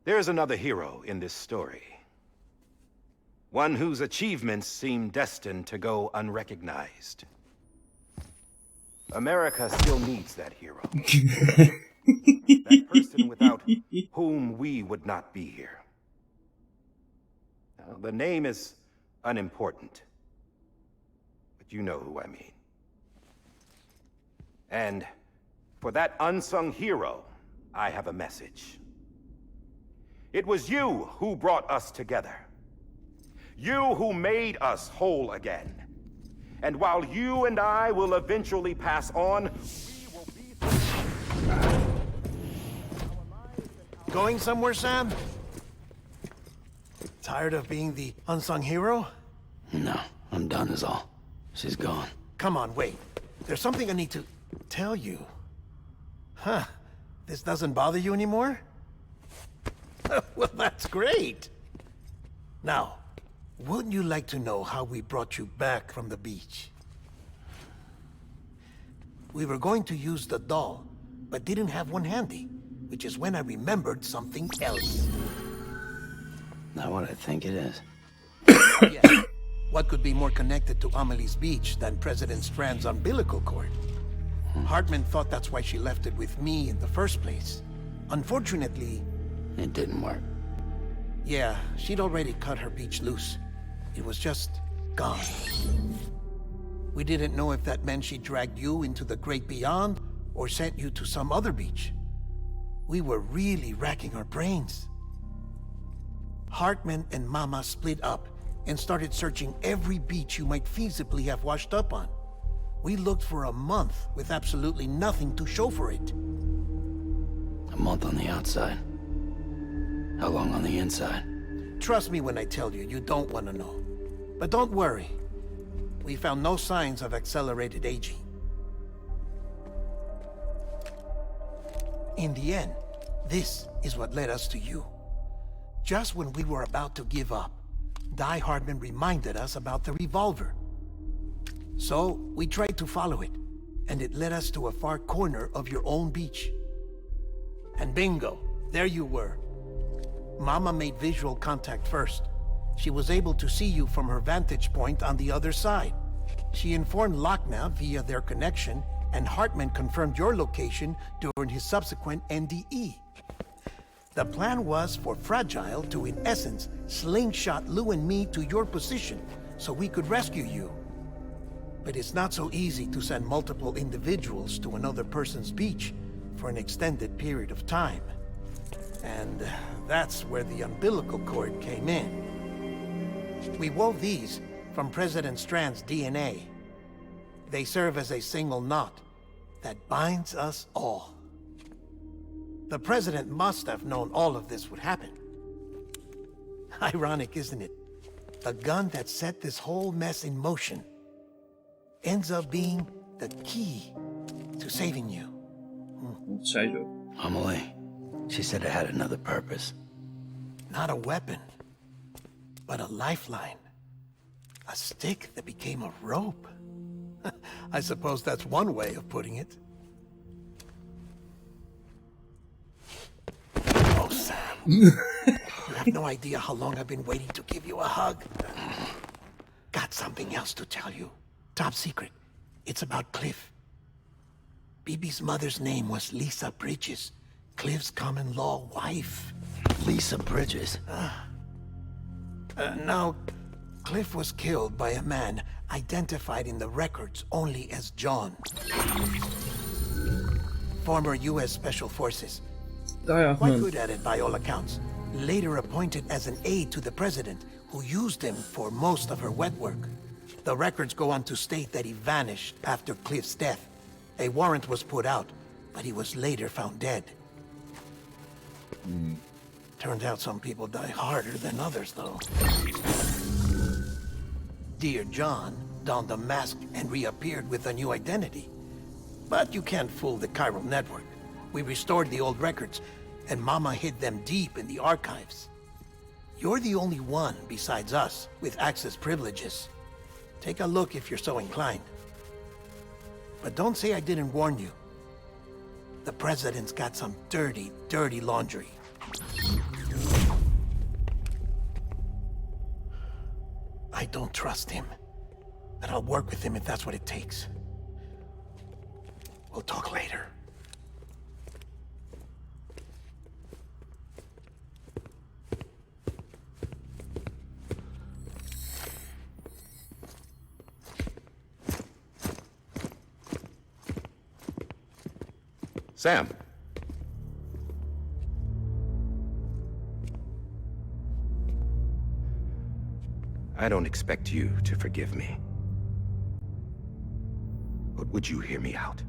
There's another hero in this story. One whose achievements seem destined to go unrecognized. America still needs that hero. That person without whom we would not be here. Now, the name is unimportant, but you know who I mean. And for that unsung hero, I have a message. It was you who brought us together. You who made us whole again. And while you and I will eventually pass on, we will be... Going somewhere, Sam? Tired of being the unsung hero? No, I'm done is all. She's gone. Come on, wait. There's something I need to tell you. Huh. This doesn't bother you anymore? Well, that's great. Now, wouldn't you like to know how we brought you back from the beach? We were going to use the doll, but didn't have one handy, which is when I remembered something else. Not what I think it is. Yeah. What could be more connected to Amelie's beach than President Strand's umbilical cord? Hartman thought that's why she left it with me in the first place. Unfortunately... It didn't work. Yeah, she'd already cut her beach loose. It was just gone. We didn't know if that meant she dragged you into the great beyond or sent you to some other beach. We were really racking our brains. Hartman and Mama split up and started searching every beach you might feasibly have washed up on. We looked for a month with absolutely nothing to show for it. A month on the outside. How long on the inside? Trust me when I tell you, you don't want to know. But don't worry. We found no signs of accelerated aging. In the end, this is what led us to you. Just when we were about to give up, Die Hardman reminded us about the revolver. So, we tried to follow it, and it led us to a far corner of your own beach. And bingo, there you were. Mama made visual contact first. She was able to see you from her vantage point on the other side. She informed Lochna via their connection, and Hartman confirmed your location during his subsequent NDE. The plan was for Fragile to, in essence, slingshot Lou and me to your position so we could rescue you. But it's not so easy to send multiple individuals to another person's beach for an extended period of time. And that's where the umbilical cord came in. We wove these from President Strand's DNA. They serve as a single knot that binds us all. The President must have known all of this would happen. Ironic, isn't it? The gun that set this whole mess in motion ends up being the key to saving you. Wat zei ze? Amelie. She said it had another purpose. Not a weapon, but a lifeline. A stick that became a rope. I suppose that's one way of putting it. Oh, Sam. You have no idea how long I've been waiting to give you a hug. Got something else to tell you. Top secret. It's about Cliff. Bibi's mother's name was Lisa Bridges, Cliff's common-law wife. Lisa Bridges? Now, Cliff was killed by a man identified in the records only as John. Former U.S. Special Forces. Quite good at it by all accounts. Later appointed as an aide to the president, who used him for most of her wet work. The records go on to state that he vanished after Cliff's death. A warrant was put out, but he was later found dead. Turned out some people die harder than others, though. Dear John donned a mask and reappeared with a new identity. But you can't fool the chiral network. We restored the old records, and Mama hid them deep in the archives. You're the only one, besides us, with access privileges. Take a look if you're so inclined. But don't say I didn't warn you. The President's got some dirty, dirty laundry. I don't trust him, but I'll work with him if that's what it takes. We'll talk later. Sam. I don't expect you to forgive me. But would you hear me out?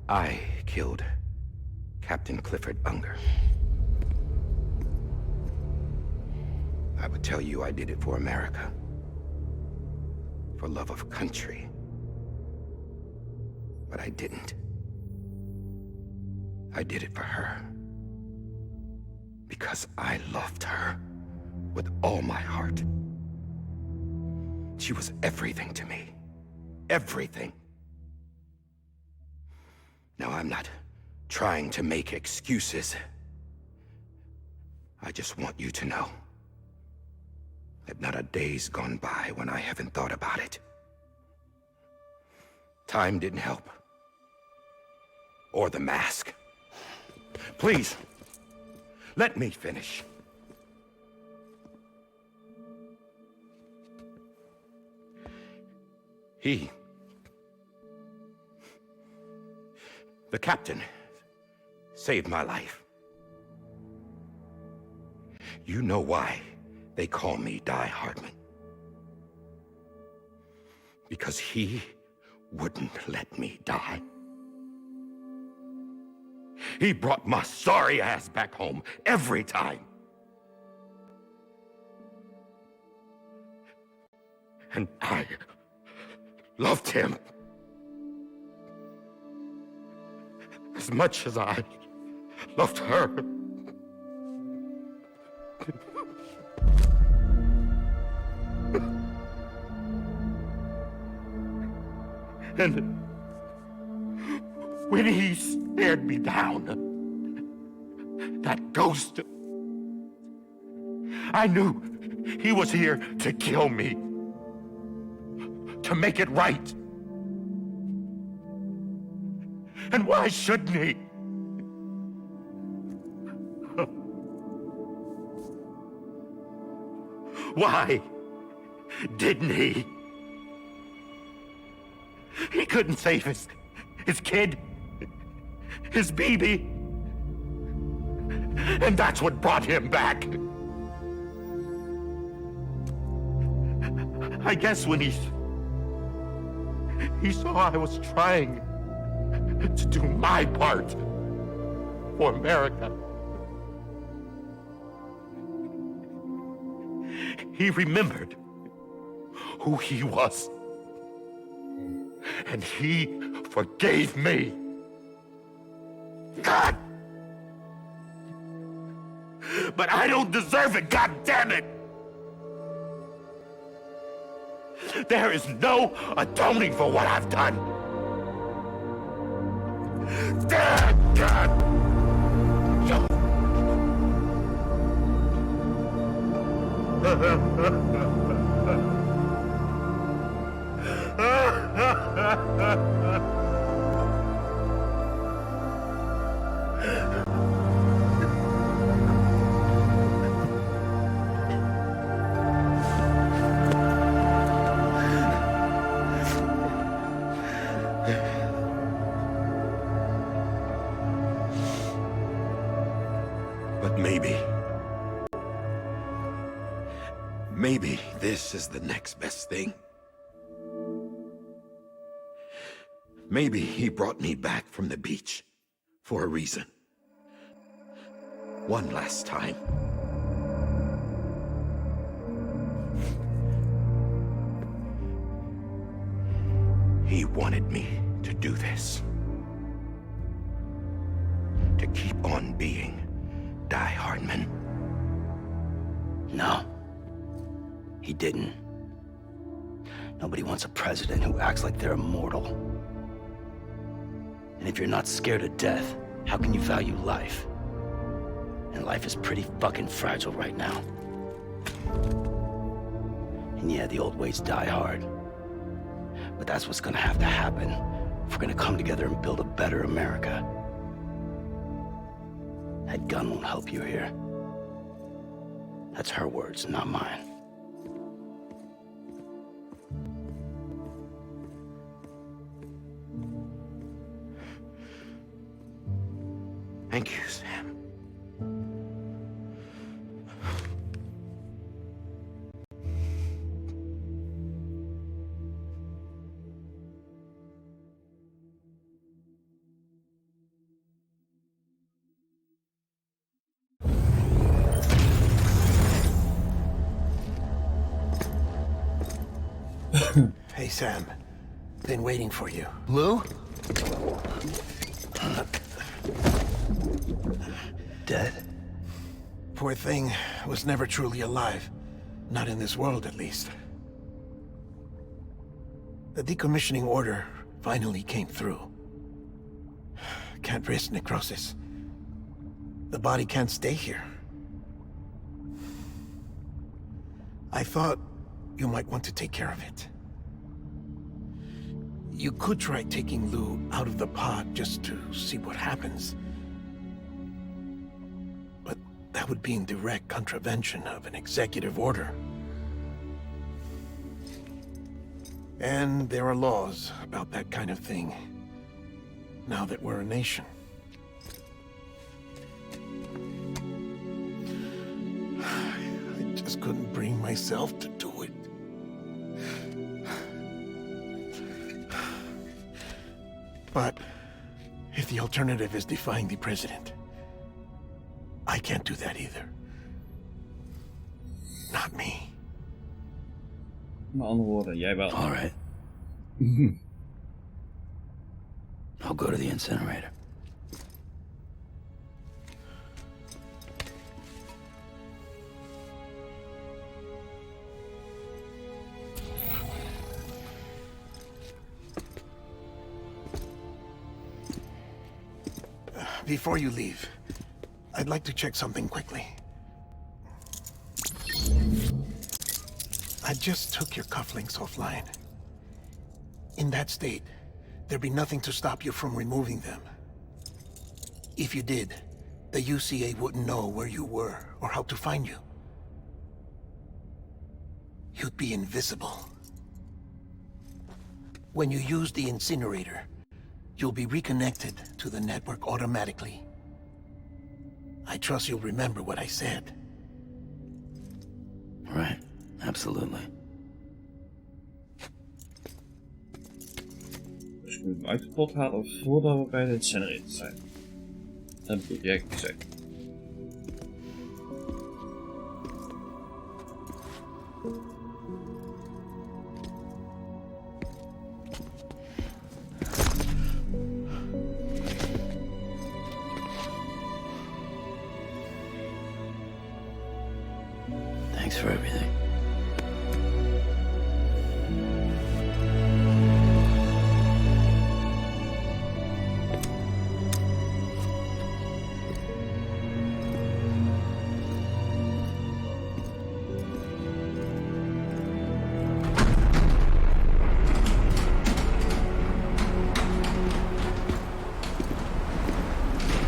I killed Captain Clifford Unger. I would tell you I did it for America. For love of country. But I didn't. I did it for her. Because I loved her with all my heart. She was everything to me. Everything. Now, I'm not trying to make excuses. I just want you to know that not a day's gone by when I haven't thought about it. Time didn't help. Or the mask. Please, let me finish. The captain, saved my life. You know why they call me Die Hardman. Because he wouldn't let me die. He brought my sorry ass back home every time. And I loved him as much as I loved her. And when he stared me down, that ghost, I knew he was here to kill me, to make it right. And why shouldn't he? Why didn't he? He couldn't save his kid, his baby. And that's what brought him back. I guess when he saw I was trying to do my part for America, he remembered who he was. And he forgave me. God! But I don't deserve it, God damn it! There is no atoning for what I've done. Damn, God! But maybe this is the next best thing. Maybe he brought me back from the beach for a reason. One last time. He wanted me to do this. To keep on being Die Hardman. No. He didn't. Nobody wants a president who acts like they're immortal. And if you're not scared of death, how can you value life? And life is pretty fucking fragile right now. And yeah, the old ways die hard. But that's what's gonna have to happen if we're gonna come together and build a better America. That gun won't help you here. That's her words, not mine. Thank you, Sam. Hey, Sam. Been waiting for you. Lou? Dead? Poor thing was never truly alive. Not in this world, at least. The decommissioning order finally came through. Can't risk necrosis. The body can't stay here. I thought you might want to take care of it. You could try taking Lou out of the pod just to see what happens. But that would be in direct contravention of an executive order. And there are laws about that kind of thing, now that we're a nation. I just couldn't bring myself to do it. But if the alternative is defying the president, I can't do that either. Not me. Met andere woorden, jij wel. All right. I'll go to the incinerator. Before you leave, I'd like to check something quickly. I just took your cufflinks offline. In that state, there'd be nothing to stop you from removing them. If you did, the UCA wouldn't know where you were or how to find you. You'd be invisible. When you use the incinerator, you'll be reconnected to the network automatically. I trust you'll remember what I said. Right. Absolutely. Dus ik moet hem uit de pot halen voordat we bij de incinerator zijn. Dat bedoel jij gezegd. Thanks for everything.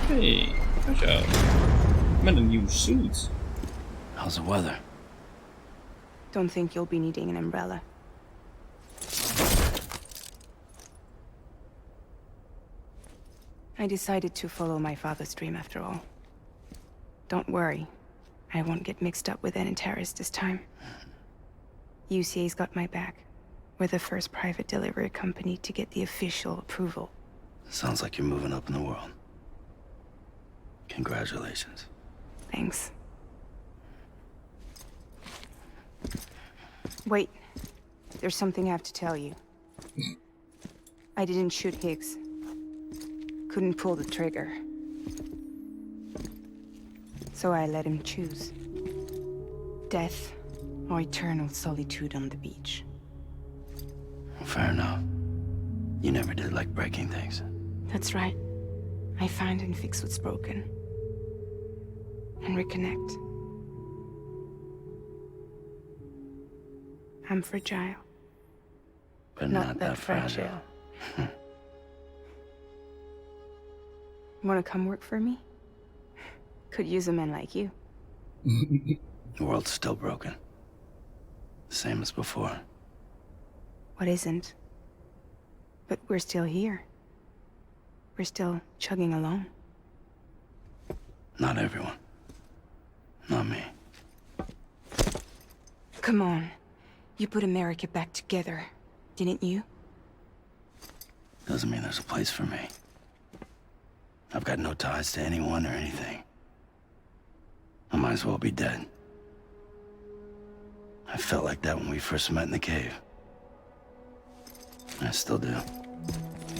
Hey, good job. Met een nieuwe suit. How's the weather? Don't think you'll be needing an umbrella. I decided to follow my father's dream after all. Don't worry. I won't get mixed up with any terrorists this time. UCA's got my back. We're the first private delivery company to get the official approval. Sounds like you're moving up in the world. Congratulations. Thanks. Wait. There's something I have to tell you. I didn't shoot Higgs. Couldn't pull the trigger. So I let him choose. Death or eternal solitude on the beach. Fair enough. You never did like breaking things. That's right. I find and fix what's broken. And reconnect. I'm fragile. But not that fragile. Wanna come work for me? Could use a man like you. The world's still broken. Same as before. What isn't? But we're still here. We're still chugging along. Not everyone. Not me. Come on. You put America back together, didn't you? Doesn't mean there's a place for me. I've got no ties to anyone or anything. I might as well be dead. I felt like that when we first met in the cave. I still do.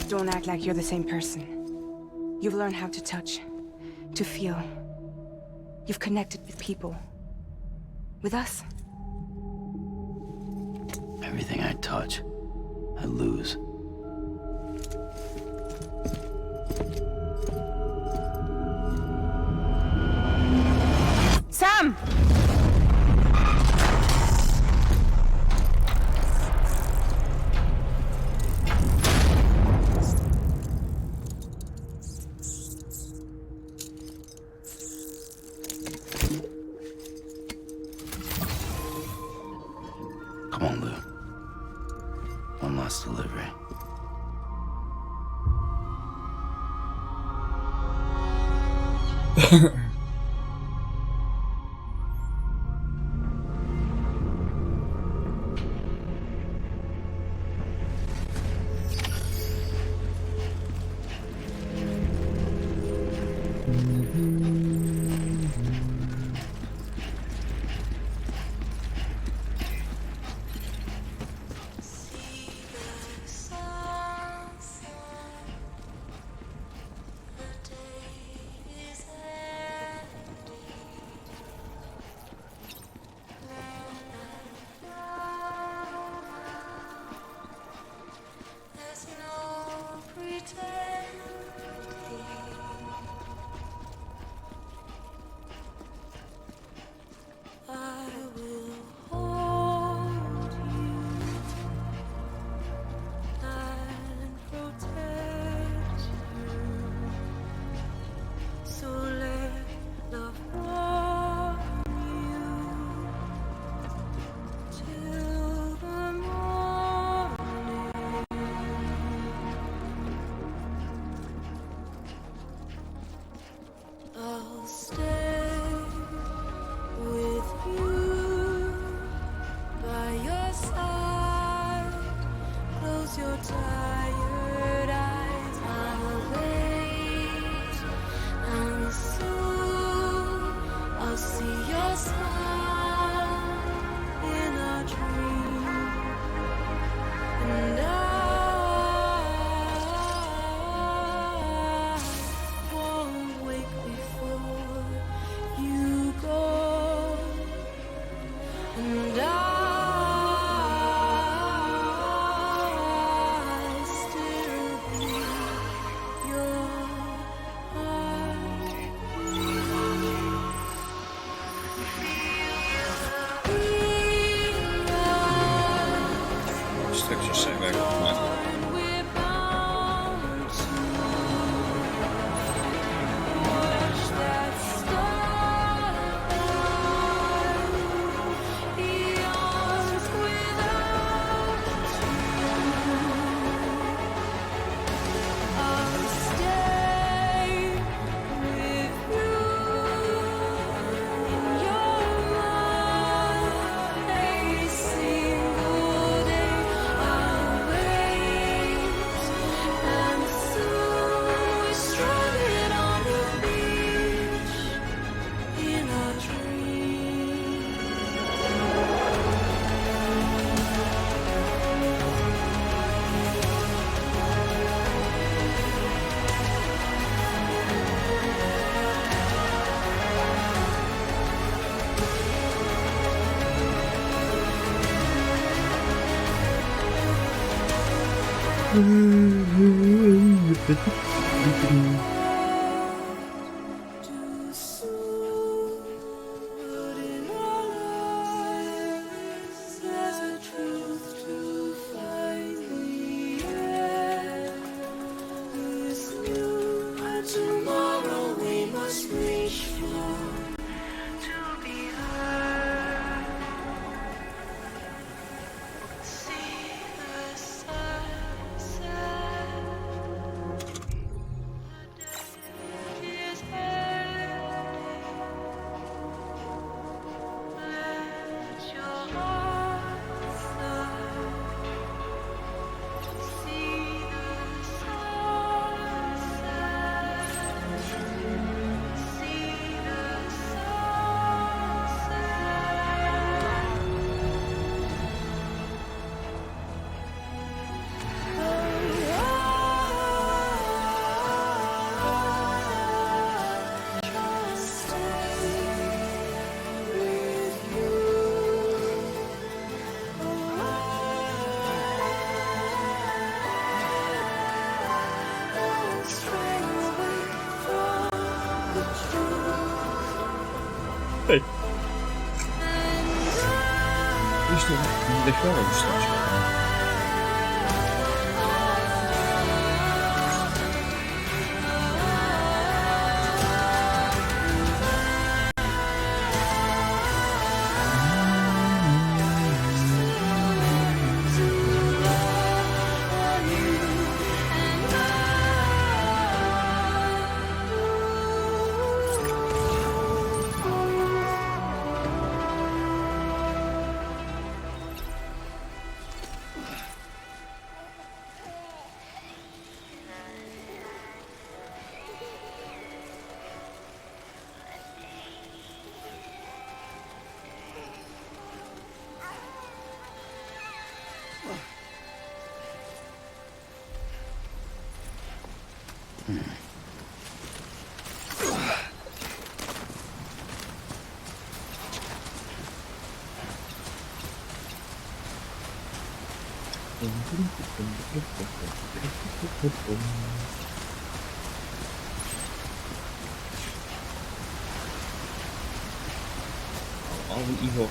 Don't act like you're the same person. You've learned how to touch, to feel. You've connected with people. With us. Everything I touch, I lose. Sam! Come on, Lou. One last delivery. Nee. Dus die ligt wel over straks. Al een Igor.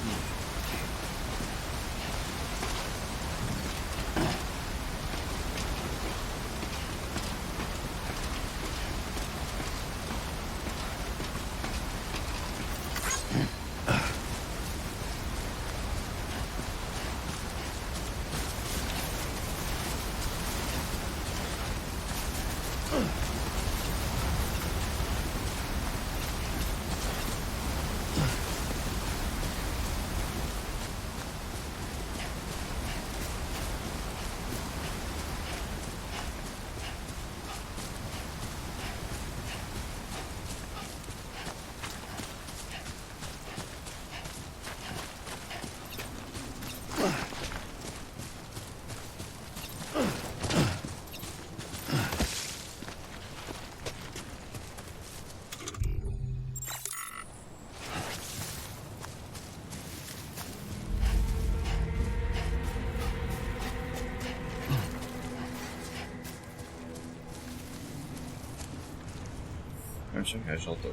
Hij zal toch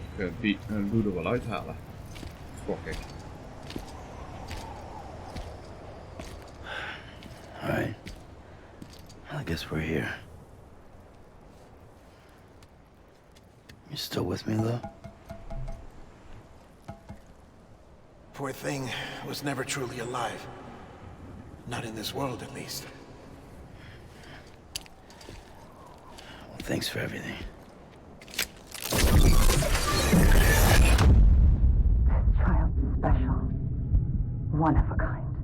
Ludo wel uithalen. Gok ik. Alright. I guess we're here. You still with me, though? Poor thing was never truly alive. Not in this world, at least. Well, thanks for everything. One of a kind.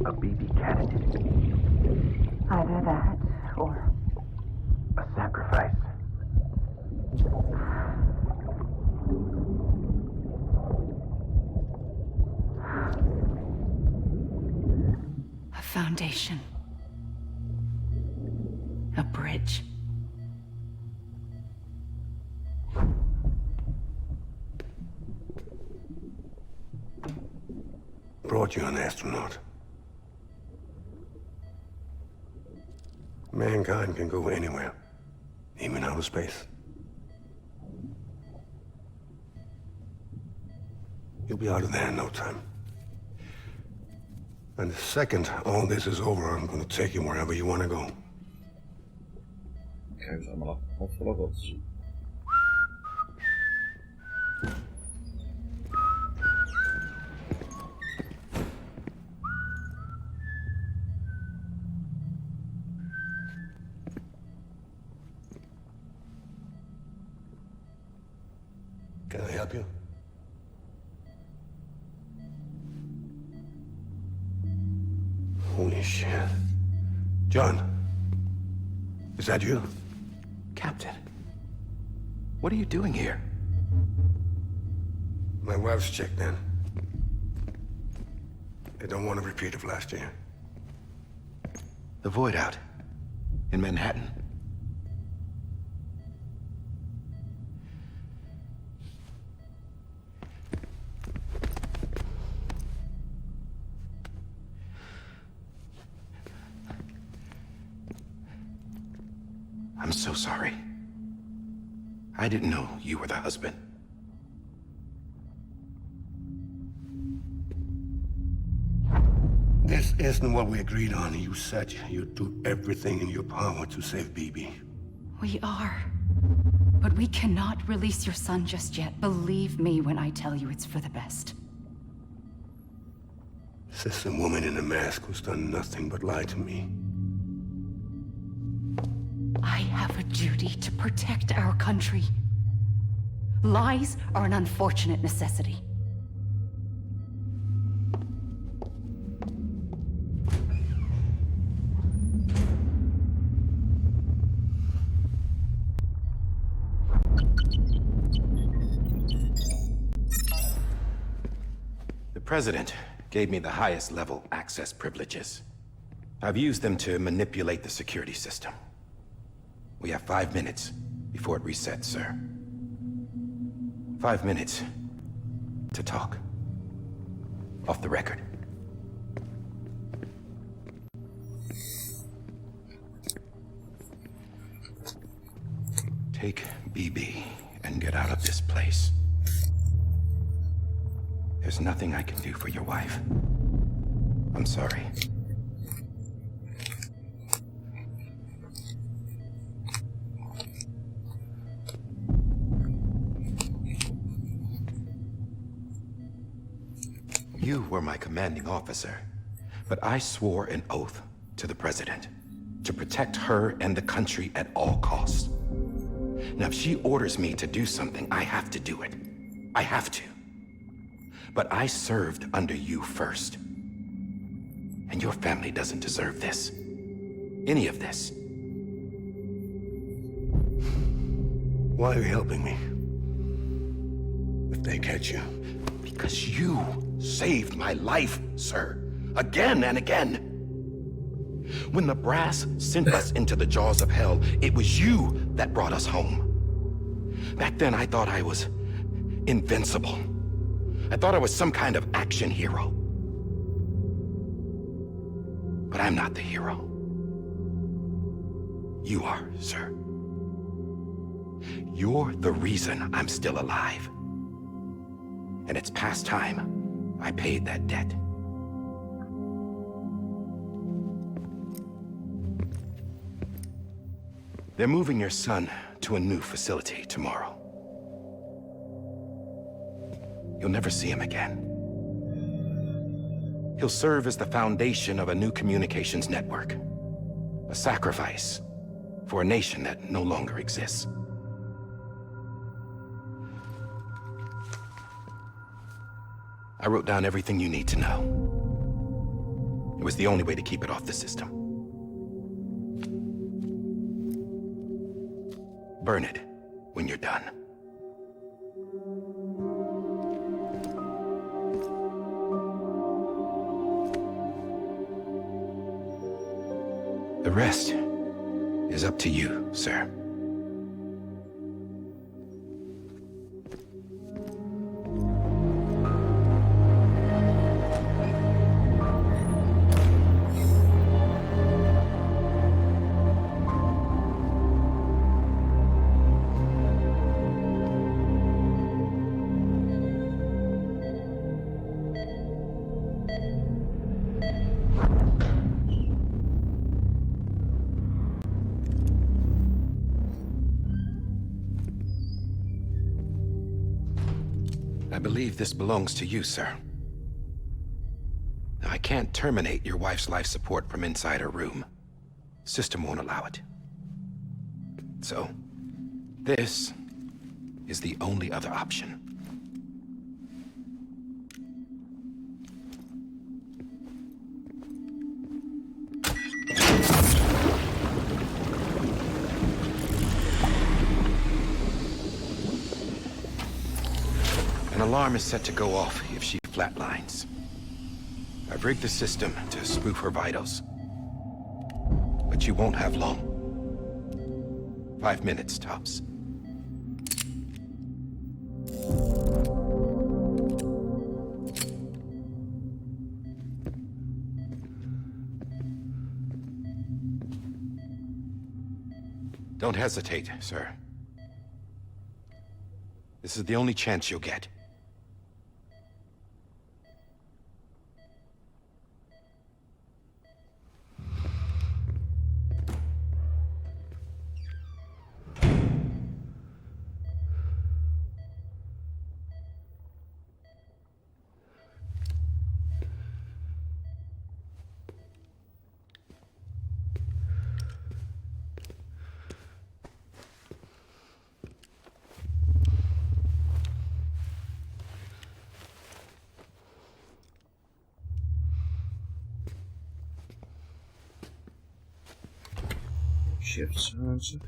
A baby candidate. Either that, or... a sacrifice. A foundation. A bridge. Brought you an astronaut. Mankind can go anywhere, even outer space. You'll be out of there in no time. And the second all this is over, I'm gonna take you wherever you wanna go. Ik geef ze allemaal afvallen rots. Can I help you? Holy shit. John, is that you? Captain, what are you doing here? My wife's checked in. They don't want a repeat of last year. The void out in Manhattan. I'm so sorry. I didn't know you were the husband. This isn't what we agreed on. You said you'd do everything in your power to save Bibi. We are. But we cannot release your son just yet. Believe me when I tell you it's for the best. This woman in a mask who's done nothing but lie to me. I have a duty to protect our country. Lies are an unfortunate necessity. The President gave me the highest level access privileges. I've used them to manipulate the security system. We have 5 minutes before it resets, sir. 5 minutes to talk. Off the record. Take BB and get out of this place. There's nothing I can do for your wife. I'm sorry. You were my commanding officer, but I swore an oath to the President to protect her and the country at all costs. Now, if she orders me to do something, I have to do it. I have to. But I served under you first. And your family doesn't deserve this. Any of this. Why are you helping me? If they catch you. Because you saved my life, sir. Again and again. When the brass sent us into the jaws of hell, it was you that brought us home. Back then, I thought I was invincible. I thought I was some kind of action hero. But I'm not the hero. You are, sir. You're the reason I'm still alive. And it's past time I paid that debt. They're moving your son to a new facility tomorrow. You'll never see him again. He'll serve as the foundation of a new communications network. A sacrifice for a nation that no longer exists. I wrote down everything you need to know. It was the only way to keep it off the system. Burn it when you're done. The rest is up to you, sir. I believe this belongs to you, sir. Now, I can't terminate your wife's life support from inside her room. System won't allow it. So, this is the only other option. An alarm is set to go off if she flatlines. I've rigged the system to spoof her vitals. But you won't have long. 5 minutes, tops. Don't hesitate, sir. This is the only chance you'll get. Shift silencer.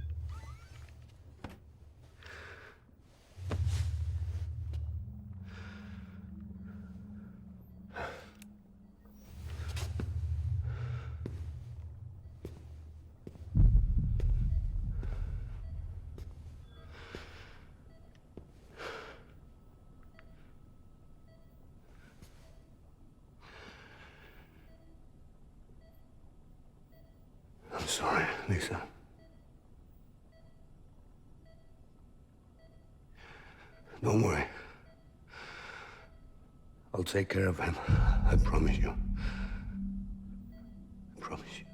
I'm sorry, Lisa. Don't worry. I'll take care of him. I promise you. I promise you.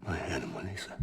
My animal, Lisa.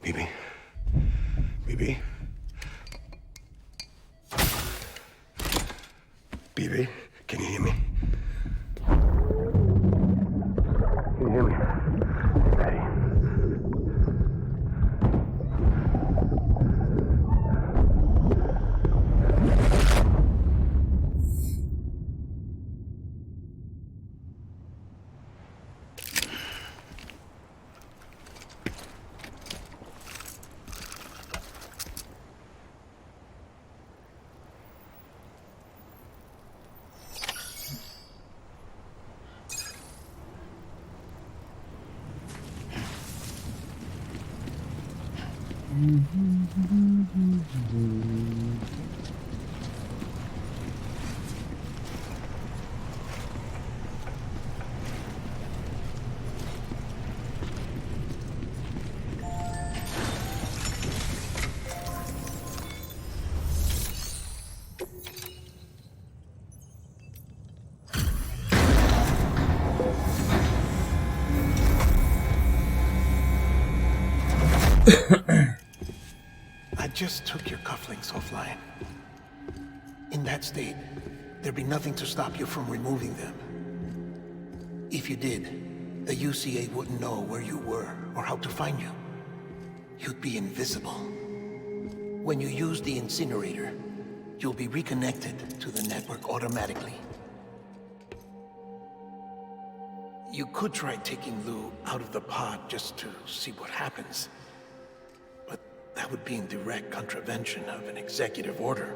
Bibi. Bibi. Bibi, can you hear me? Can you hear me? Daddy. I just took your cufflinks offline. In that state, there'd be nothing to stop you from removing them. If you did, the UCA wouldn't know where you were or how to find you. You'd be invisible. When you use the incinerator, you'll be reconnected to the network automatically. You could try taking Lou out of the pod just to see what happens. But that would be in direct contravention of an executive order.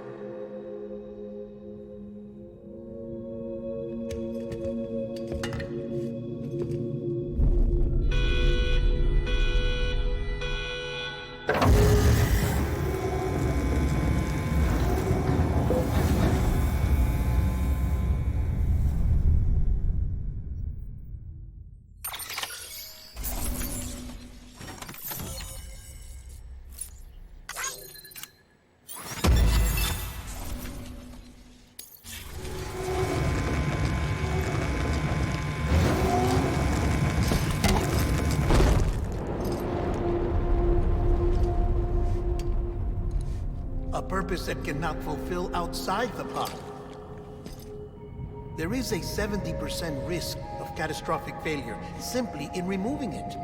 A purpose that cannot fulfill outside the pod. There is a 70% risk of catastrophic failure simply in removing it.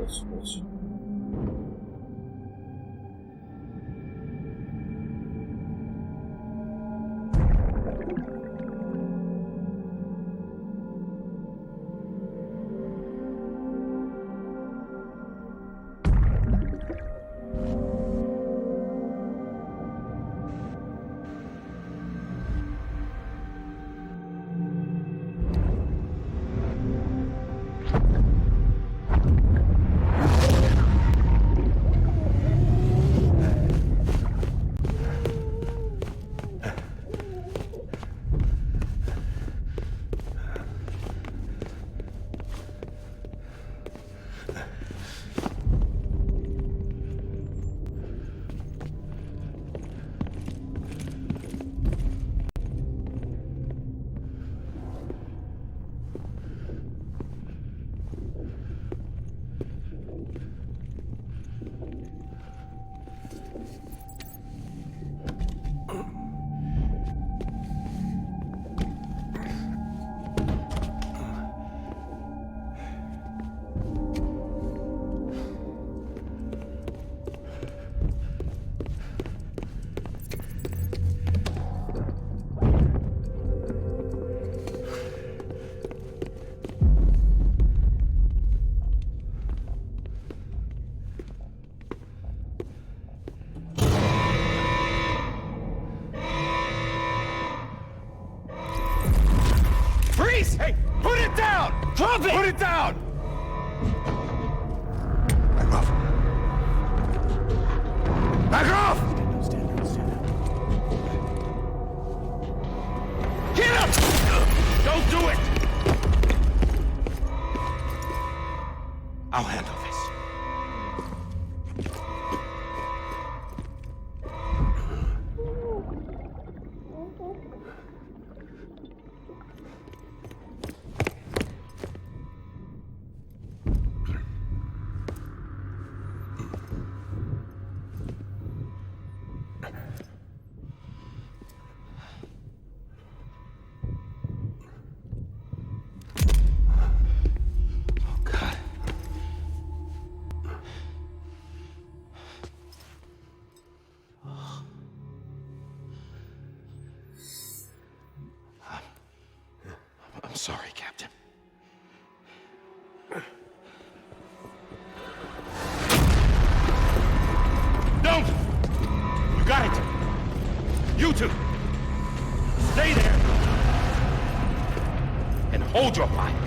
Pots. Hey, put it down! Drop it! Put it down! Back off. Back off! Get up! Don't do it! I'll handle this. I'm sorry, Captain. Don't! You got it! You two! Stay there! And hold your fire!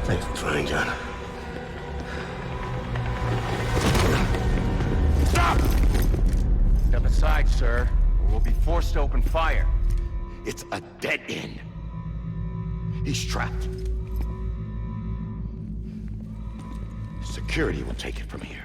Thanks for trying, John. Stop! Step aside, sir, or we'll be forced to open fire. It's a dead end. He's trapped. Security will take it from here.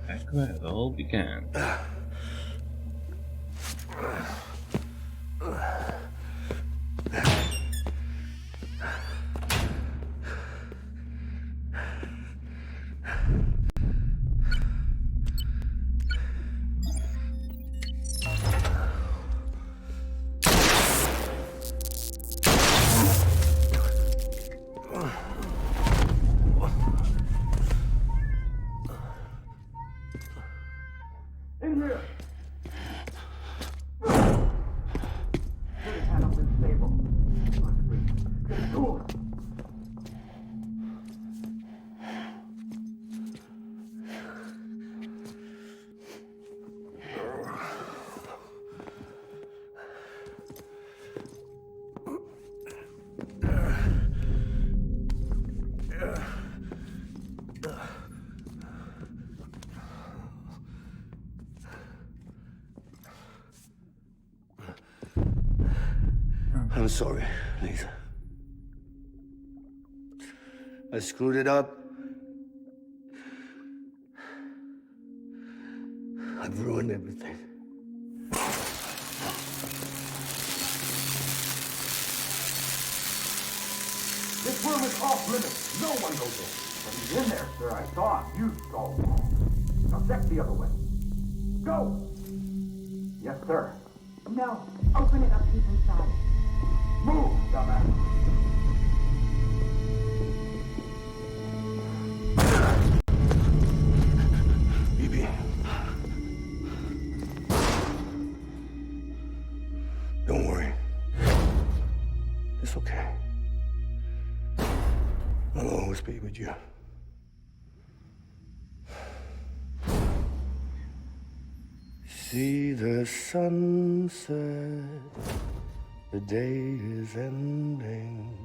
Back where it all began. I'm sorry, Lisa. I screwed it up. I've ruined everything. This room is off limits. No one goes in. But he's in there, sir. I saw him. You saw him. Now check the other way. Go! Yes, sir. No. Open it up. He's inside. Move, dumbass. Bibi. Don't worry. It's okay. I'll always be with you. See the sunset, the day is ending.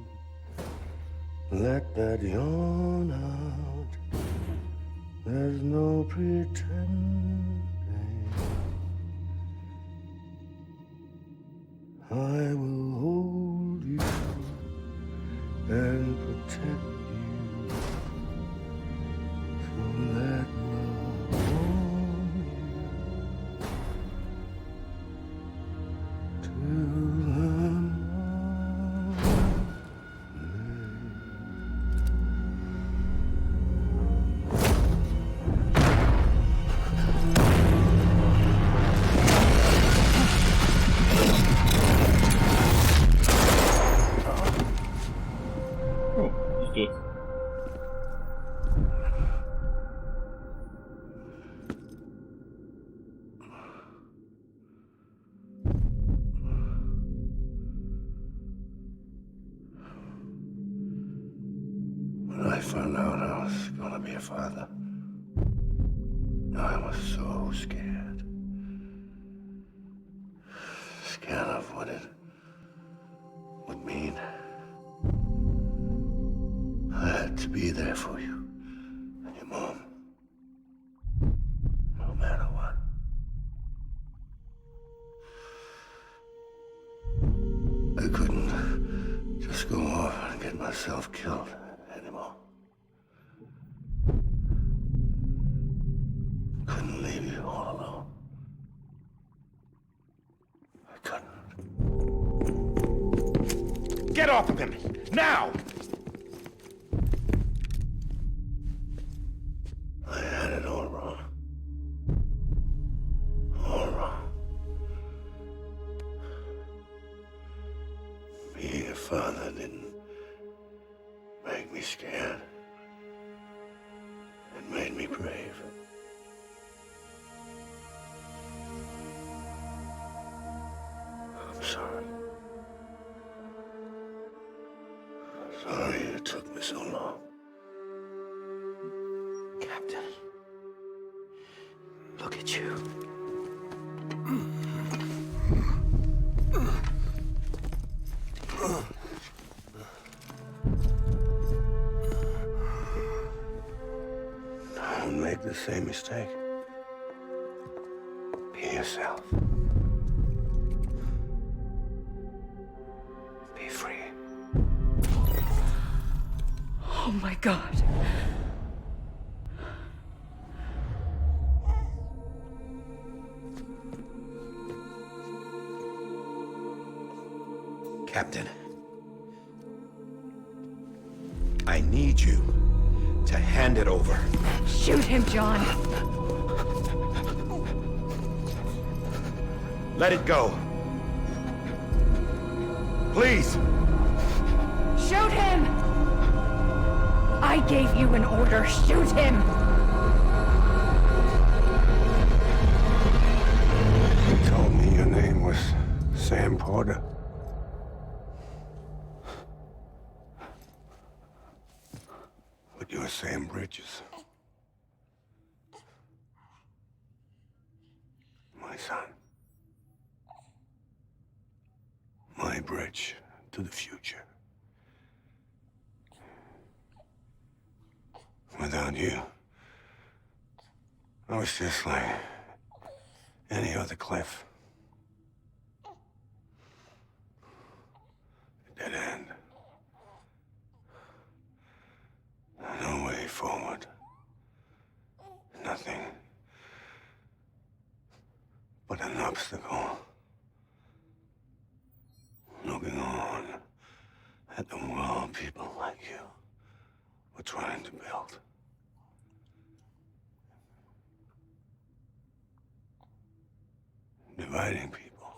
Let that yawn out, there's no pretending. I will hold you and protect you. So let love warm you till the When I found out I was gonna be a father, I was so scared. Scared of what it would mean. I had to be there for you and your mom, no matter what. I couldn't just go off and get myself killed anymore. Couldn't leave you all alone. I couldn't. Get off of him! Now! I had it all wrong. All wrong. Being a father didn't make me scared. It made me brave. I'm sorry. Sorry it took me so long. Captain, look at you. Don't make the same mistake. Be yourself. Be free. Oh my God. Captain, I need you to hand it over. Shoot him, John. Let it go. Please. Shoot him! I gave you an order. Shoot him! You told me your name was Sam Porter. But you're Sam Bridges. My son. My bridge to the future. Without you, I was just like any other Cliff. dead end. No way forward. Nothing but an obstacle. Looking on at the world people like you were trying to build. Dividing people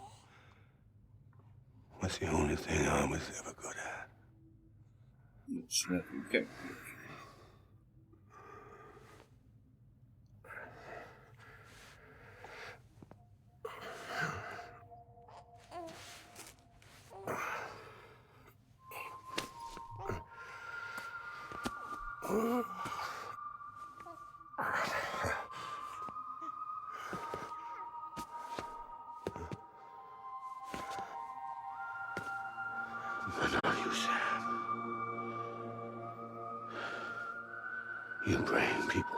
was the only thing I was ever good at. Okay. Good on you, Sam. You bring people